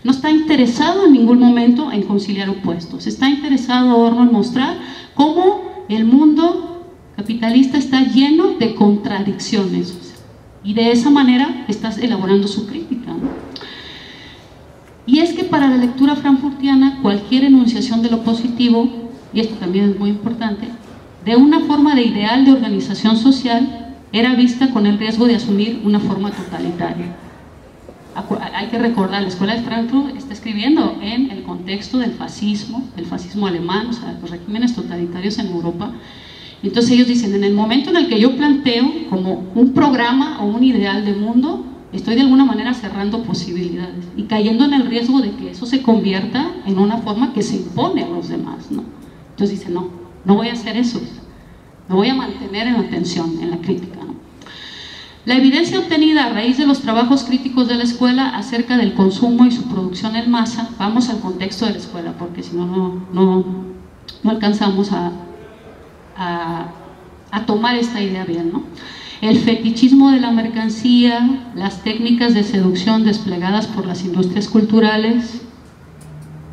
no está interesado en ningún momento en conciliar opuestos, está interesado Adorno en mostrar cómo el mundo capitalista está lleno de contradicciones, o sea, y de esa manera está elaborando su crítica, ¿no? Y es que para la lectura frankfurtiana cualquier enunciación de lo positivo, y esto también es muy importante, de una forma de ideal de organización social era vista con el riesgo de asumir una forma totalitaria. hay que recordar, la Escuela de Frankfurt está escribiendo en el contexto del fascismo alemán, o sea, los regímenes totalitarios en Europa. Entonces ellos dicen, en el momento en el que yo planteo como un programa o un ideal de mundo, estoy de alguna manera cerrando posibilidades y cayendo en el riesgo de que eso se convierta en una forma que se impone a los demás, ¿no? Entonces dicen, no voy a hacer eso, me voy a mantener en la tensión, en la crítica, ¿no? La evidencia obtenida a raíz de los trabajos críticos de la escuela acerca del consumo y su producción en masa, vamos al contexto de la escuela, porque si no alcanzamos a tomar esta idea bien, ¿no? El fetichismo de la mercancía, las técnicas de seducción desplegadas por las industrias culturales,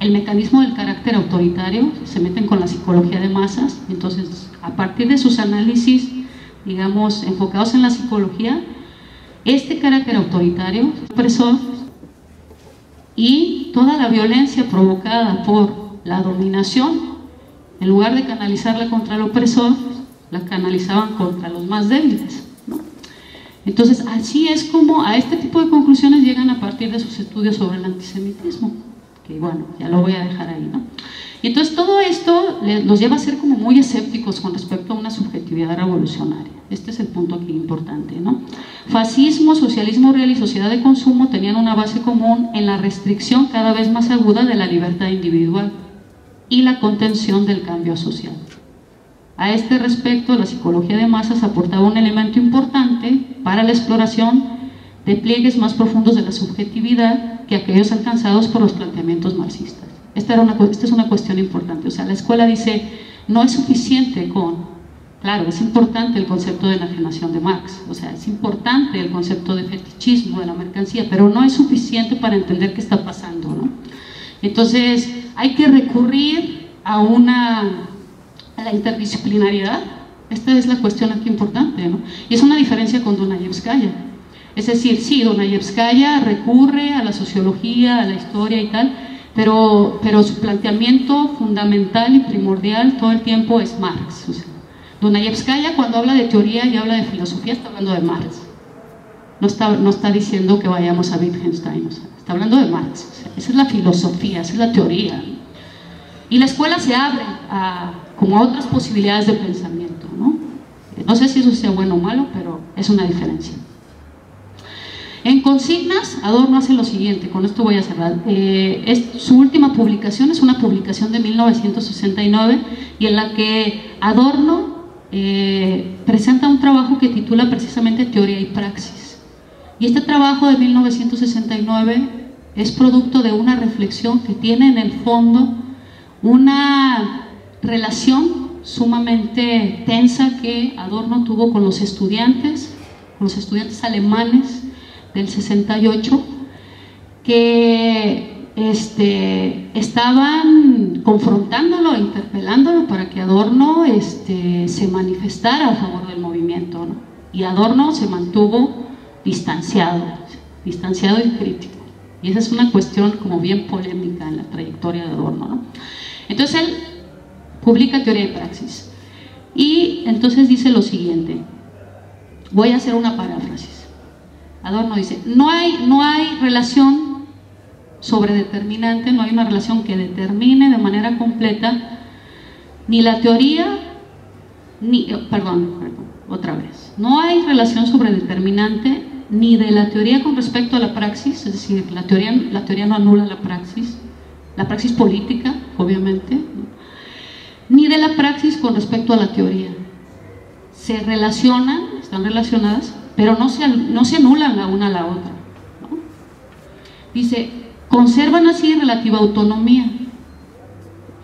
el mecanismo del carácter autoritario, se meten con la psicología de masas. Entonces, a partir de sus análisis, digamos, enfocados en la psicología, este carácter autoritario, opresor, y toda la violencia provocada por la dominación, en lugar de canalizarla contra el opresor, la canalizaban contra los más débiles, ¿no? Entonces, así es como a este tipo de conclusiones llegan a partir de sus estudios sobre el antisemitismo, que bueno, ya lo voy a dejar ahí, ¿no? Y entonces todo esto los lleva a ser como muy escépticos con respecto a una subjetividad revolucionaria. Este es el punto aquí importante, ¿no? Fascismo, socialismo real y sociedad de consumo tenían una base común en la restricción cada vez más aguda de la libertad individual y la contención del cambio social. A este respecto, la psicología de masas aportaba un elemento importante para la exploración de pliegues más profundos de la subjetividad que aquellos alcanzados por los planteamientos marxistas. Esta es una cuestión importante. O sea, la escuela dice, no es suficiente claro, es importante el concepto de enajenación de Marx, o sea, es importante el concepto de fetichismo de la mercancía, pero no es suficiente para entender qué está pasando, ¿no? Entonces, hay que recurrir a la interdisciplinariedad. Esta es la cuestión aquí importante, ¿no? Y es una diferencia con Dunayevskaya. Es decir, sí, Dunayevskaya recurre a la sociología, a la historia y tal, pero su planteamiento fundamental y primordial todo el tiempo es Marx. O sea, Dunayevskaya, cuando habla de teoría y habla de filosofía, está hablando de Marx. No está diciendo que vayamos a Wittgenstein, o sea, está hablando de Marx. O sea, esa es la filosofía, esa es la teoría. Y la escuela se abre como a otras posibilidades de pensamiento, ¿no? No sé si eso sea bueno o malo, pero es una diferencia. En consignas, Adorno hace lo siguiente, con esto voy a cerrar. Su última publicación es una publicación de 1969 y en la que Adorno presenta un trabajo que titula precisamente Teoría y Praxis. Y este trabajo de 1969 es producto de una reflexión que tiene en el fondo una relación sumamente tensa que Adorno tuvo con los estudiantes alemanes del 68, que estaban confrontándolo, interpelándolo para que Adorno se manifestara a favor del movimiento, ¿no? Y Adorno se mantuvo distanciado y crítico. Y esa es una cuestión como bien polémica en la trayectoria de Adorno, ¿no? Entonces él publica Teoría y Praxis y entonces dice lo siguiente, voy a hacer una paráfrasis. Adorno dice, no hay relación sobredeterminante, no hay una relación que determine de manera completa ni la teoría, no hay relación sobredeterminante ni de la teoría con respecto a la praxis, es decir, la teoría no anula la praxis política, obviamente, ¿no? Ni de la praxis con respecto a la teoría. Se relacionan, están relacionadas, pero no se anulan la una a la otra, ¿no? Dice, conservan así relativa autonomía.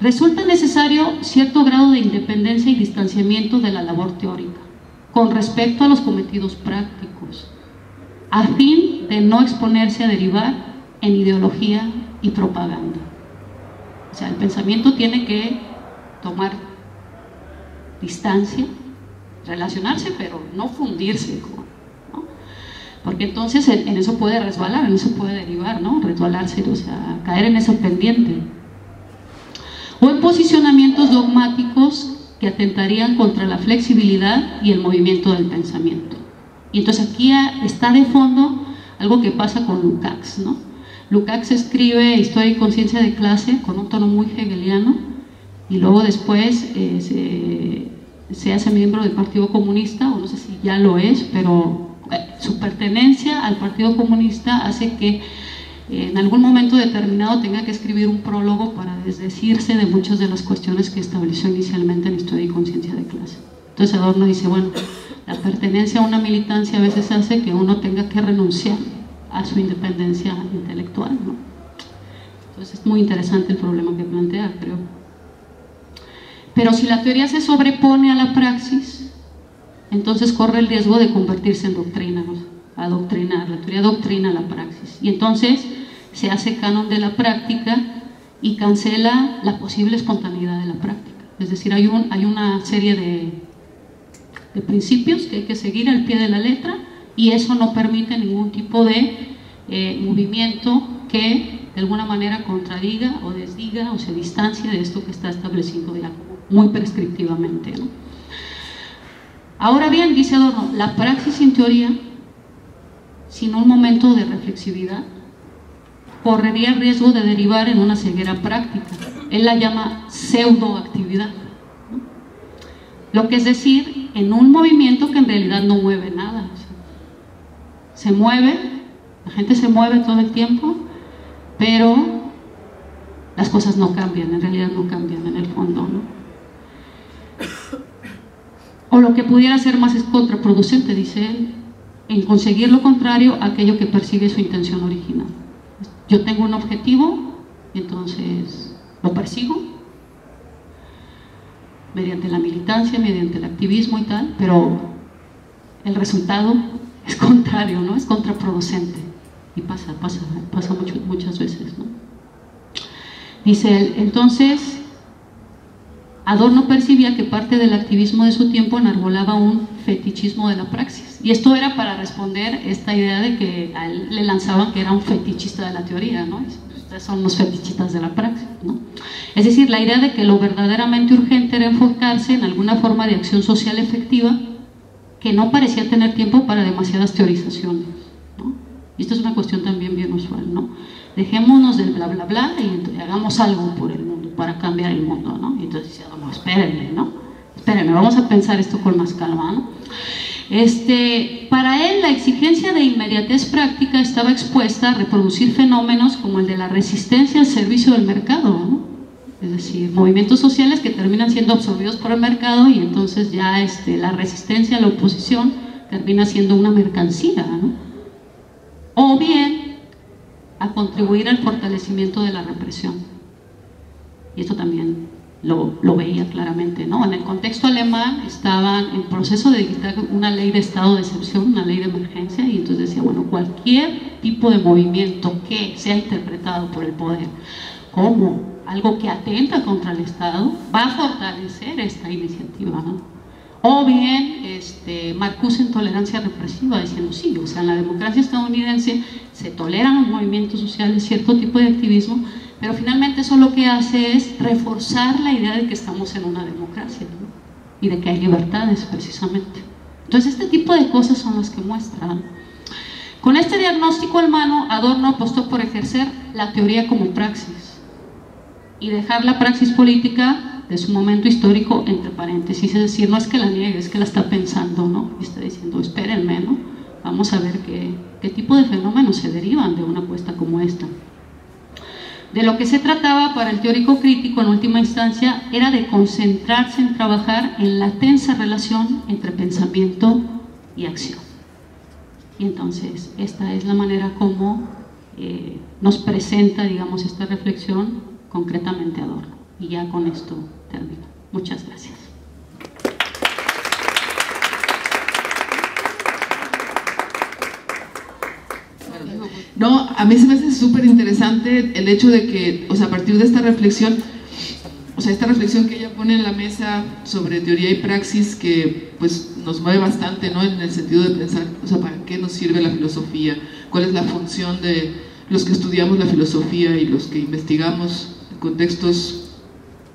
Resulta necesario cierto grado de independencia y distanciamiento de la labor teórica con respecto a los cometidos prácticos, a fin de no exponerse a derivar en ideología y propaganda. O sea, el pensamiento tiene que tomar distancia, relacionarse, pero no fundirse, ¿no? Porque entonces en eso puede resbalar, en eso puede derivar, ¿no? Resbalarse, o sea, caer en ese pendiente. O en posicionamientos dogmáticos que atentarían contra la flexibilidad y el movimiento del pensamiento. Y entonces aquí está de fondo algo que pasa con Lukács, ¿no? Lukács escribe Historia y conciencia de clase con un tono muy hegeliano y luego después se hace miembro del Partido Comunista, o no sé si ya lo es, pero su pertenencia al Partido Comunista hace que en algún momento determinado tenga que escribir un prólogo para desdecirse de muchas de las cuestiones que estableció inicialmente en Historia y conciencia de clase. Entonces Adorno dice, bueno, la pertenencia a una militancia a veces hace que uno tenga que renunciar a su independencia intelectual, ¿no? Entonces es muy interesante el problema que plantea, creo. Pero si la teoría se sobrepone a la praxis, entonces corre el riesgo de convertirse en doctrina, ¿no? Adoctrinar, la teoría doctrina la praxis, y entonces se hace canon de la práctica y cancela la posible espontaneidad de la práctica. Es decir, hay una serie de principios que hay que seguir al pie de la letra, y eso no permite ningún tipo de movimiento que de alguna manera contradiga o desdiga o se distancie de esto que está establecido ya muy prescriptivamente, ¿no? Ahora bien, dice Adorno, la praxis sin teoría, sin un momento de reflexividad, correría el riesgo de derivar en una ceguera práctica. Él la llama pseudoactividad, ¿no? Lo que es decir, en un movimiento que en realidad no mueve nada. O sea, se mueve, la gente se mueve todo el tiempo, pero las cosas no cambian, en realidad no cambian en el fondo, ¿no? O lo que pudiera ser más es contraproducente, dice él, en conseguir lo contrario a aquello que persigue su intención original. Yo tengo un objetivo, y entonces lo persigo mediante la militancia, mediante el activismo y tal, pero el resultado es contrario, ¿no? Es contraproducente, y pasa muchas veces, ¿no? Dice él, entonces Adorno percibía que parte del activismo de su tiempo enarbolaba un fetichismo de la praxis, y esto era para responder esta idea de que a él le lanzaban que era un fetichista de la teoría, ¿no? Ustedes son los fetichistas de la praxis, ¿no? Es decir, la idea de que lo verdaderamente urgente era enfocarse en alguna forma de acción social efectiva que no parecía tener tiempo para demasiadas teorizaciones, ¿no? Y esto es una cuestión también bien usual, ¿no? Dejémonos del bla bla bla y hagamos algo por el mundo, para cambiar el mundo, ¿no? Y entonces dice, no, espérenme, ¿no? Espérenme, vamos a pensar esto con más calma, ¿no? Para él la exigencia de inmediatez práctica estaba expuesta a reproducir fenómenos como el de la resistencia al servicio del mercado, ¿no? Es decir, movimientos sociales que terminan siendo absorbidos por el mercado, y entonces ya la resistencia a la oposición termina siendo una mercancía, ¿no? O bien a contribuir al fortalecimiento de la represión. Y esto también lo veía claramente, ¿no? En el contexto alemán estaban en proceso de dictar una ley de estado de excepción, una ley de emergencia, y entonces decía, bueno, cualquier tipo de movimiento que sea interpretado por el poder como algo que atenta contra el Estado va a fortalecer esta iniciativa, ¿no? O bien Marcuse en tolerancia represiva, diciendo sí, o sea, en la democracia estadounidense se toleran los movimientos sociales, cierto tipo de activismo, pero finalmente eso lo que hace es reforzar la idea de que estamos en una democracia, ¿no? Y de que hay libertades, precisamente. Entonces este tipo de cosas son las que muestran. Con este diagnóstico en mano, Adorno apostó por ejercer la teoría como praxis y dejar la praxis política de su momento histórico entre paréntesis, es decir, no es que la niegue, es que la está pensando, ¿no? Y está diciendo, espérenme, ¿no? Vamos a ver qué tipo de fenómenos se derivan de una apuesta como esta. De lo que se trataba para el teórico crítico en última instancia era de concentrarse en trabajar en la tensa relación entre pensamiento y acción. Y entonces esta es la manera como nos presenta, digamos, esta reflexión concretamente Adorno. Y ya con esto termino. Muchas gracias. No, a mí se me hace súper interesante el hecho de que, o sea, a partir de esta reflexión, o sea, esta reflexión que ella pone en la mesa sobre teoría y praxis, que pues nos mueve bastante, ¿no? En el sentido de pensar, o sea, ¿para qué nos sirve la filosofía? ¿Cuál es la función de los que estudiamos la filosofía y los que investigamos en contextos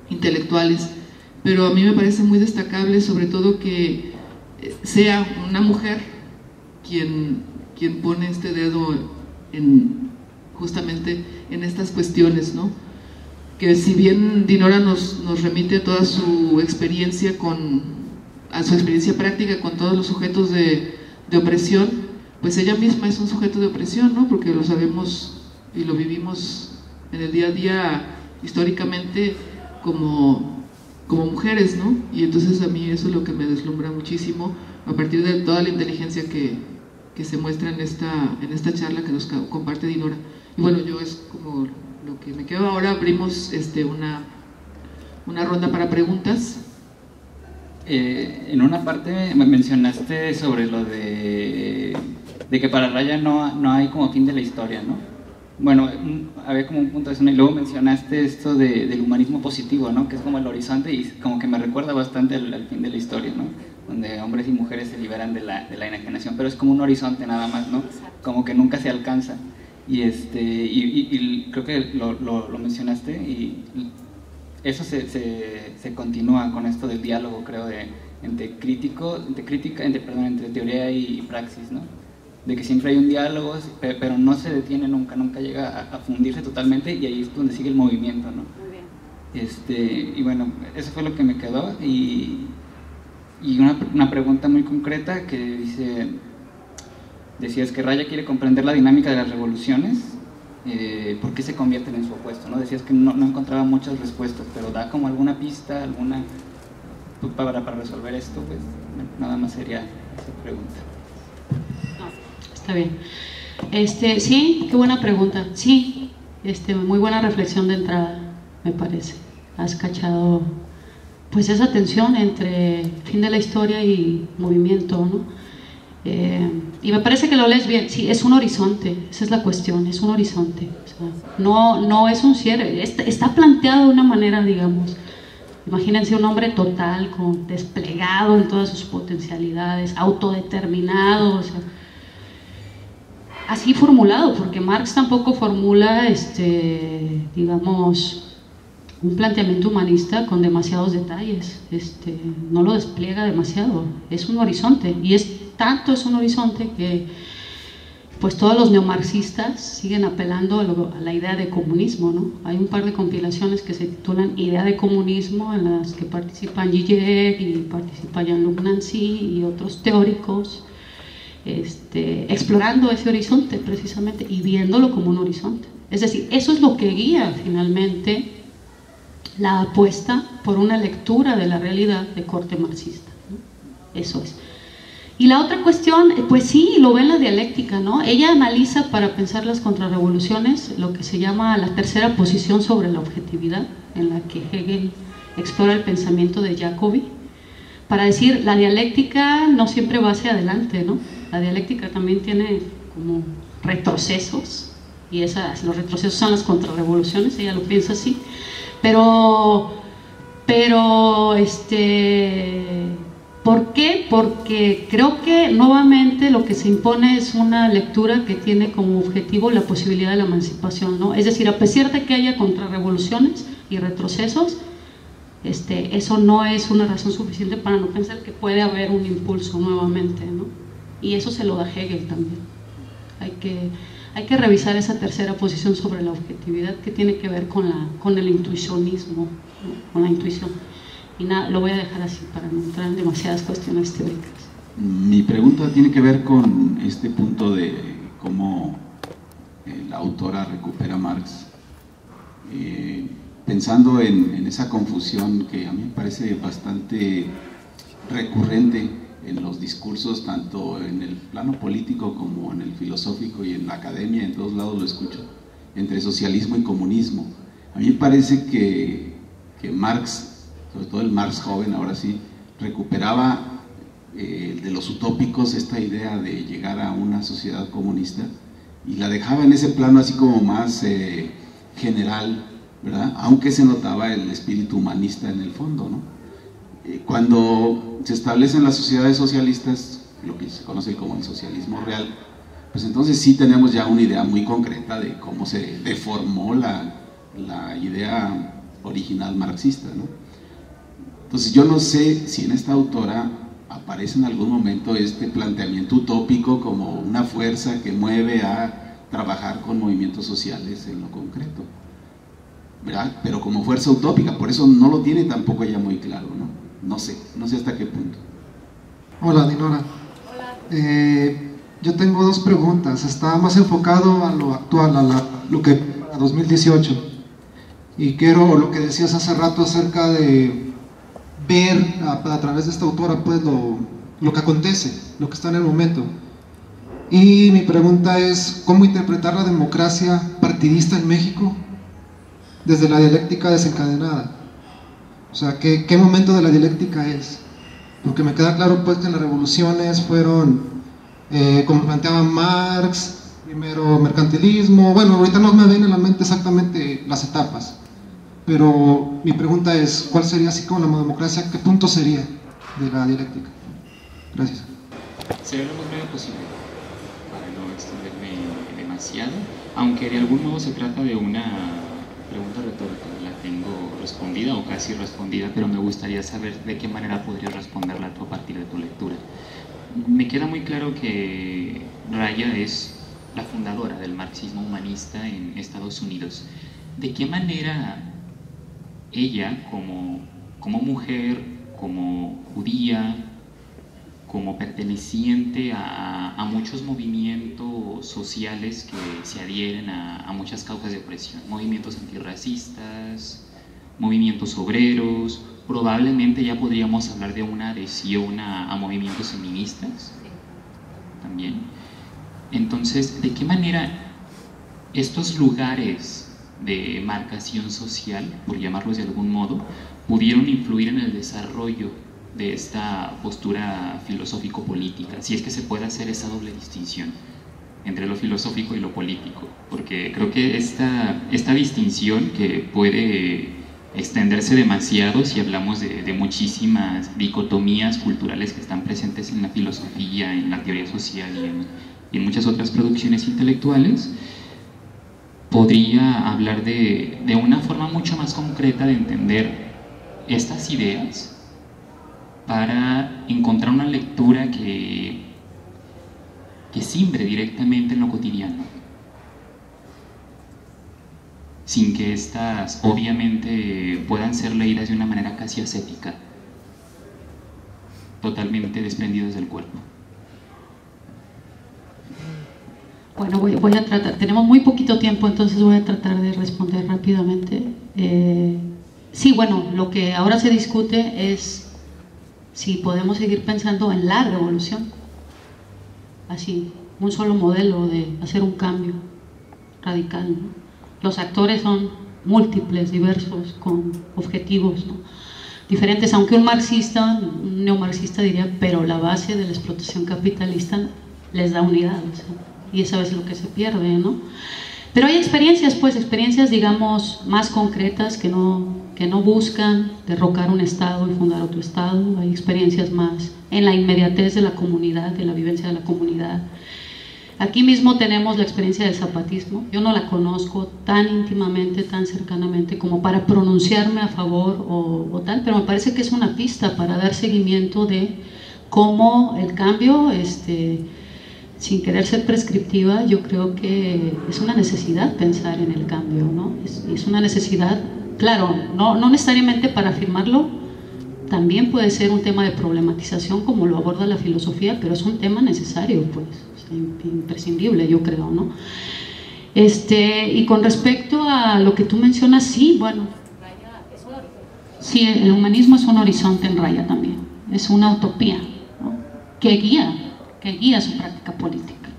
intelectuales? Pero a mí me parece muy destacable, sobre todo, que sea una mujer quien quien pone este dedo justamente en estas cuestiones, ¿no? Que si bien Dinora nos remite a toda su experiencia a su experiencia práctica con todos los sujetos de opresión, pues ella misma es un sujeto de opresión, ¿no? Porque lo sabemos y lo vivimos en el día a día históricamente como mujeres, ¿no? Y entonces a mí eso es lo que me deslumbra muchísimo a partir de toda la inteligencia que se muestra en esta charla que nos comparte Dinora. Y bueno, yo es como lo que me quedo ahora. Abrimos una ronda para preguntas. En una parte me mencionaste sobre lo de que para Raya no hay como fin de la historia, ¿no? Bueno, había como un punto de eso, y luego mencionaste esto del humanismo positivo, ¿no? Que es como el horizonte y como que me recuerda bastante al fin de la historia, ¿no? Donde hombres y mujeres se liberan de la enajenación, pero es como un horizonte nada más, ¿no? Como que nunca se alcanza. Y creo que lo mencionaste y eso se continúa con esto del diálogo, creo, entre teoría y praxis, ¿no? De que siempre hay un diálogo, pero no se detiene nunca llega a fundirse totalmente, y ahí es donde sigue el movimiento, ¿no? Muy bien. Y bueno, eso fue lo que me quedó, y una pregunta muy concreta que decías que Raya quiere comprender la dinámica de las revoluciones, ¿por qué se convierten en su opuesto, ¿no? Decías que no encontraba muchas respuestas, pero da como alguna pista, para resolver esto, pues nada más sería esa pregunta. Está bien. Sí, qué buena pregunta. Sí, muy buena reflexión de entrada, me parece. Has cachado pues esa tensión entre fin de la historia y movimiento, ¿no? Y me parece que lo lees bien. Sí, es un horizonte, esa es la cuestión, es un horizonte. O sea, no es un cierre, está planteado de una manera, digamos. Imagínense un hombre total, desplegado en todas sus potencialidades, autodeterminado, o sea, así formulado, porque Marx tampoco formula, digamos, un planteamiento humanista con demasiados detalles, no lo despliega demasiado, es un horizonte, y es un horizonte que pues todos los neomarxistas siguen apelando a la idea de comunismo, ¿no? Hay un par de compilaciones que se titulan Idea de comunismo, en las que participan Zizek y participa Jean-Luc Nancy y otros teóricos, explorando ese horizonte precisamente y viéndolo como un horizonte. Es decir, eso es lo que guía finalmente la apuesta por una lectura de la realidad de corte marxista, ¿no? Eso es. Y la otra cuestión, pues sí, lo ve en la dialéctica, ¿no? Ella analiza para pensar las contrarrevoluciones lo que se llama la tercera posición sobre la objetividad, en la que Hegel explora el pensamiento de Jacobi, para decir, la dialéctica no siempre va hacia adelante, ¿no? La dialéctica también tiene como retrocesos, y los retrocesos son las contrarrevoluciones, ella lo piensa así, pero ¿por qué? Porque creo que nuevamente lo que se impone es una lectura que tiene como objetivo la posibilidad de la emancipación, ¿no? Es decir, a pesar de que haya contrarrevoluciones y retrocesos, eso no es una razón suficiente para no pensar que puede haber un impulso nuevamente, ¿no? Y eso se lo da Hegel también. Hay que revisar esa tercera posición sobre la objetividad, que tiene que ver con el intuicionismo, ¿no? Con la intuición. Y nada, lo voy a dejar así para no entrar en demasiadas cuestiones teóricas. Mi pregunta tiene que ver con este punto de cómo la autora recupera a Marx, pensando en esa confusión que a mí me parece bastante recurrente en los discursos, tanto en el plano político como en el filosófico y en la academia, en todos lados lo escucho, entre socialismo y comunismo. A mí me parece que Marx, sobre todo el Marx joven, ahora sí, recuperaba de los utópicos esta idea de llegar a una sociedad comunista y la dejaba en ese plano así como más general, ¿verdad? Aunque se notaba el espíritu humanista en el fondo, ¿no? Cuando se establecen las sociedades socialistas, lo que se conoce como el socialismo real, pues entonces sí tenemos ya una idea muy concreta de cómo se deformó la idea original marxista, ¿no? Entonces yo no sé si en esta autora aparece en algún momento este planteamiento utópico como una fuerza que mueve a trabajar con movimientos sociales en lo concreto, ¿verdad? Pero como fuerza utópica, por eso no lo tiene tampoco ella muy claro, ¿no? No sé hasta qué punto. Hola, Dinora. Hola. Yo tengo dos preguntas. Está más enfocado a lo actual, a lo que para 2018. Y quiero lo que decías hace rato acerca de ver a través de esta autora pues lo que acontece, lo que está en el momento. Y mi pregunta es, ¿cómo interpretar la democracia partidista en México desde la dialéctica desencadenada? O sea, ¿qué momento de la dialéctica es? Porque me queda claro pues que las revoluciones fueron, como planteaba Marx, primero mercantilismo, bueno, ahorita no me viene a la mente exactamente las etapas, pero mi pregunta es, ¿cuál sería así como la democracia? ¿Qué punto sería de la dialéctica? Gracias. Será lo más breve posible, para no extenderme demasiado, aunque de algún modo se trata de una pregunta retórica, la tengo respondida o casi respondida, pero me gustaría saber de qué manera podrías responderla tú a partir de tu lectura. Me queda muy claro que Raya es la fundadora del marxismo humanista en Estados Unidos. ¿De qué manera ella, como mujer, como judía, como perteneciente a muchos movimientos sociales que se adhieren a muchas causas de opresión, movimientos antirracistas, movimientos obreros, probablemente ya podríamos hablar de una adhesión a movimientos feministas también? Entonces, ¿de qué manera estos lugares de marcación social, por llamarlos de algún modo, pudieron influir en el desarrollo de esta postura filosófico-política, si es que se puede hacer esa doble distinción entre lo filosófico y lo político? Porque creo que esta distinción, que puede extenderse demasiado si hablamos de muchísimas dicotomías culturales que están presentes en la filosofía, en la teoría social y en muchas otras producciones intelectuales, podría hablar de una forma mucho más concreta de entender estas ideas para encontrar una lectura que simbre directamente en lo cotidiano, sin que éstas obviamente puedan ser leídas de una manera casi ascética, totalmente desprendidas del cuerpo. Bueno, voy a tratar, tenemos muy poquito tiempo, entonces voy a tratar de responder rápidamente. Sí, bueno, lo que ahora se discute es si podemos seguir pensando en la revolución, así, un solo modelo de hacer un cambio radical, ¿no? Los actores son múltiples, diversos, con objetivos, ¿no?, diferentes, aunque un marxista, un neomarxista diría, pero la base de la explotación capitalista les da unidad, o sea, y esa es lo que se pierde, ¿no? Pero hay experiencias, pues, experiencias, digamos, más concretas que no buscan derrocar un Estado y fundar otro Estado. Hay experiencias más en la inmediatez de la comunidad, de la vivencia de la comunidad. Aquí mismo tenemos la experiencia del zapatismo. Yo no la conozco tan íntimamente, tan cercanamente como para pronunciarme a favor o tal, pero me parece que es una pista para dar seguimiento de cómo el cambio, sin querer ser prescriptiva, yo creo que es una necesidad pensar en el cambio, ¿no? Es una necesidad, claro, no necesariamente para afirmarlo, también puede ser un tema de problematización como lo aborda la filosofía, pero es un tema necesario, pues, o sea, imprescindible, yo creo, ¿no? Y con respecto a lo que tú mencionas, sí, bueno, sí, el humanismo es un horizonte en Raya también, es una utopía, ¿no?, que guía su práctica política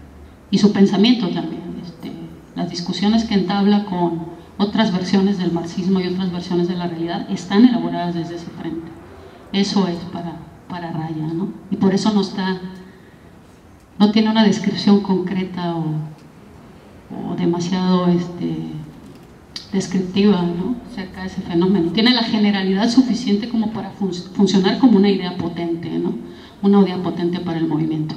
y su pensamiento también. Las discusiones que entabla con otras versiones del marxismo y otras versiones de la realidad están elaboradas desde ese frente. Eso es para Raya, ¿no? Y por eso no tiene una descripción concreta o demasiado descriptiva, ¿no?, acerca de ese fenómeno. Tiene la generalidad suficiente como para funcionar como una idea potente, ¿no?, una idea potente para el movimiento.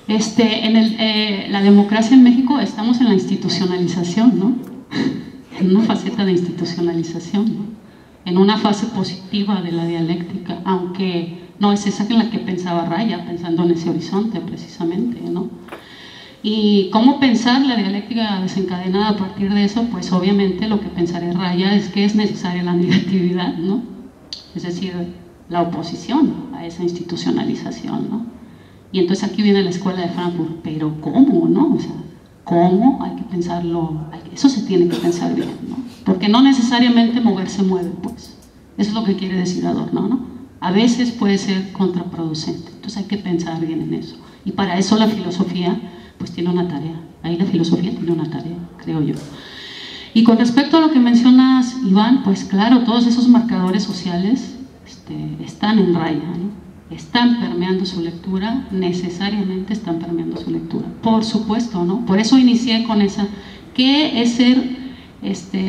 La democracia en México, estamos en la institucionalización, ¿no? En una faceta de institucionalización, ¿no?, en una fase positiva de la dialéctica, aunque no es esa en la que pensaba Raya, pensando en ese horizonte precisamente, ¿no? Y cómo pensar la dialéctica desencadenada a partir de eso, pues obviamente lo que pensaré Raya es que es necesaria la negatividad, ¿no? Es decir, la oposición a esa institucionalización, ¿no? Y entonces aquí viene la escuela de Frankfurt, pero ¿cómo, no? O sea, ¿cómo? Hay que pensarlo, eso se tiene que pensar bien, ¿no? Porque no necesariamente mover se mueve, pues. Eso es lo que quiere decir Adorno, ¿no? A veces puede ser contraproducente, entonces hay que pensar bien en eso. Y para eso la filosofía, pues tiene una tarea. Ahí la filosofía tiene una tarea, creo yo. Y con respecto a lo que mencionas, Iván, pues claro, todos esos marcadores sociales están en Raya, ¿no? Están permeando su lectura, necesariamente están permeando su lectura. Por supuesto, ¿no? Por eso inicié con esa. ¿Qué es ser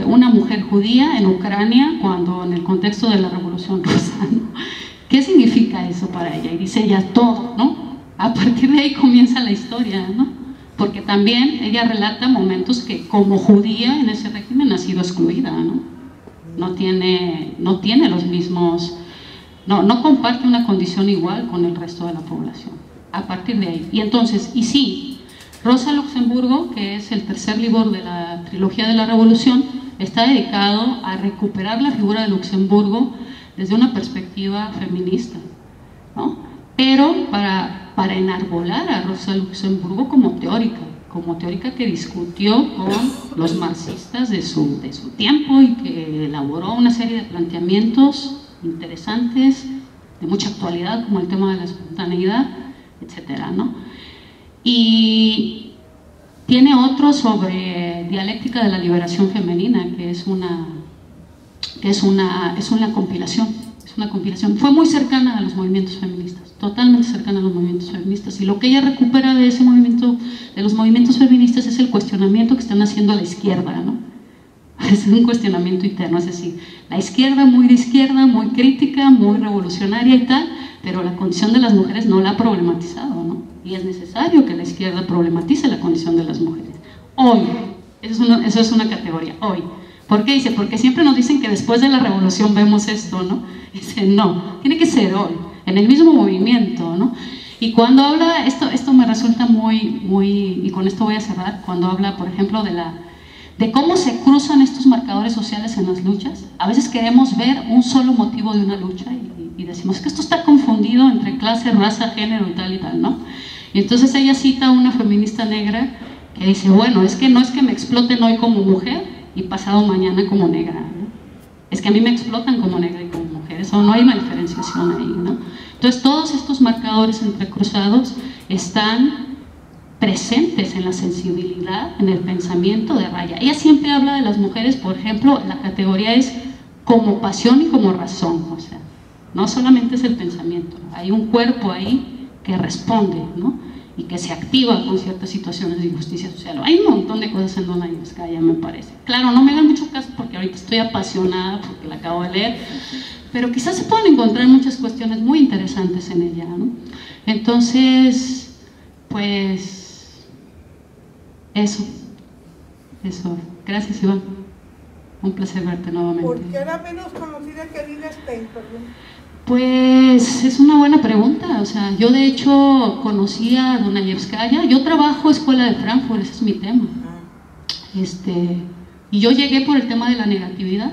una mujer judía en Ucrania cuando en el contexto de la Revolución Rusa, ¿no? ¿Qué significa eso para ella? Y dice ella todo, ¿no? A partir de ahí comienza la historia, ¿no? Porque también ella relata momentos que como judía en ese régimen ha sido excluida, ¿no? No tiene los mismos... No comparte una condición igual con el resto de la población, a partir de ahí. Y entonces, y sí, Rosa Luxemburgo, que es el tercer libro de la trilogía de la Revolución, está dedicado a recuperar la figura de Luxemburgo desde una perspectiva feminista, ¿no? Pero para enarbolar a Rosa Luxemburgo como teórica que discutió con los marxistas de su tiempo y que elaboró una serie de planteamientos interesantes, de mucha actualidad, como el tema de la espontaneidad, etcétera, ¿no? Y tiene otro sobre dialéctica de la liberación femenina, que es una compilación. Es una compilación. Fue muy cercana a los movimientos feministas, totalmente cercana a los movimientos feministas. Y lo que ella recupera de ese movimiento, de los movimientos feministas, es el cuestionamiento que están haciendo a la izquierda, ¿no? Es un cuestionamiento interno, es decir, la izquierda muy de izquierda, muy crítica, muy revolucionaria y tal, pero la condición de las mujeres no la ha problematizado, ¿no? Y es necesario que la izquierda problematice la condición de las mujeres. Hoy, eso es una categoría, hoy. ¿Por qué? Dice, porque siempre nos dicen que después de la revolución vemos esto, ¿no? Dice, no, tiene que ser hoy, en el mismo movimiento, ¿no? Y cuando habla, esto me resulta muy, y con esto voy a cerrar, cuando habla, por ejemplo, de cómo se cruzan estos marcadores sociales en las luchas. A veces queremos ver un solo motivo de una lucha y decimos que esto está confundido entre clase, raza, género y tal, ¿no? Y entonces ella cita a una feminista negra que dice, bueno, es que no es que me exploten hoy como mujer y pasado mañana como negra, ¿no? Es que a mí me explotan como negra y como mujer, eso no hay una diferenciación ahí, ¿no? Entonces todos estos marcadores entrecruzados están presentes en la sensibilidad, en el pensamiento de Raya. Ella siempre habla de las mujeres, por ejemplo, la categoría es como pasión y como razón, o sea, no solamente es el pensamiento, hay un cuerpo ahí que responde, ¿no? Y que se activa con ciertas situaciones de injusticia social. Hay un montón de cosas en Dona Yevskaya, me parece. Claro, no me hagan mucho caso porque ahorita estoy apasionada porque la acabo de leer, pero quizás se pueden encontrar muchas cuestiones muy interesantes en ella, ¿no? Entonces, pues... Eso. Gracias, Iván. Un placer verte nuevamente. ¿Por qué era menos conocida que Lina Stein, perdón? Pues es una buena pregunta. O sea, yo de hecho conocí a Dona Yevskaya. Yo trabajo Escuela de Frankfurt, ese es mi tema. Y yo llegué por el tema de la negatividad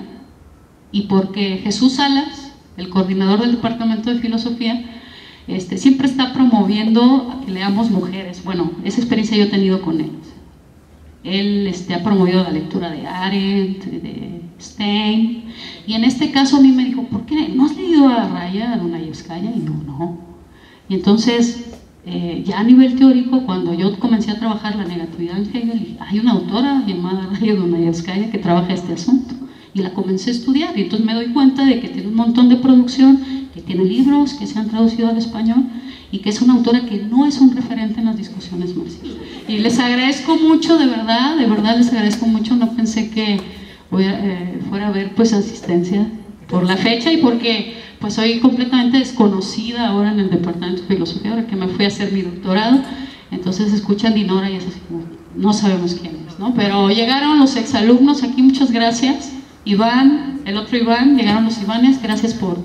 y porque Jesús Salas, el coordinador del Departamento de Filosofía, siempre está promoviendo a que leamos mujeres. Bueno, esa experiencia yo he tenido con él. Él ha promovido la lectura de Arendt, de Stein, y en este caso a mí me dijo, ¿por qué no has leído a Raya, a Dona Yevskaya? Y yo, no. Y entonces, ya a nivel teórico, cuando yo comencé a trabajar la negatividad en Hegel, hay una autora llamada Raya Dona Yevskaya que trabaja este asunto, y la comencé a estudiar, y entonces me doy cuenta de que tiene un montón de producción, que tiene libros que se han traducido al español, y que es una autora que no es un referente en las discusiones marxistas. Y les agradezco mucho, de verdad les agradezco mucho. No pensé que fuera a haber pues asistencia por la fecha y porque pues soy completamente desconocida ahora en el Departamento de Filosofía, ahora que me fui a hacer mi doctorado. Entonces escuchan Dinora y es así como, no sabemos quién es, ¿no? Pero llegaron los exalumnos aquí, muchas gracias. Iván, el otro Iván, llegaron los Ivanes, gracias por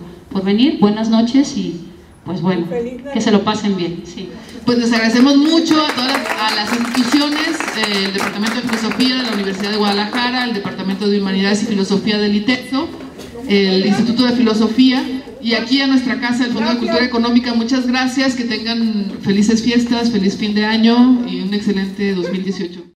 venir, buenas noches y pues bueno, que se lo pasen bien. Sí. Pues les agradecemos mucho a todas las instituciones, el Departamento de Filosofía de la Universidad de Guadalajara, el Departamento de Humanidades y Filosofía del ITESO, el Instituto de Filosofía, y aquí a nuestra casa, el Fondo de Cultura Económica. Muchas gracias, que tengan felices fiestas, feliz fin de año y un excelente 2018.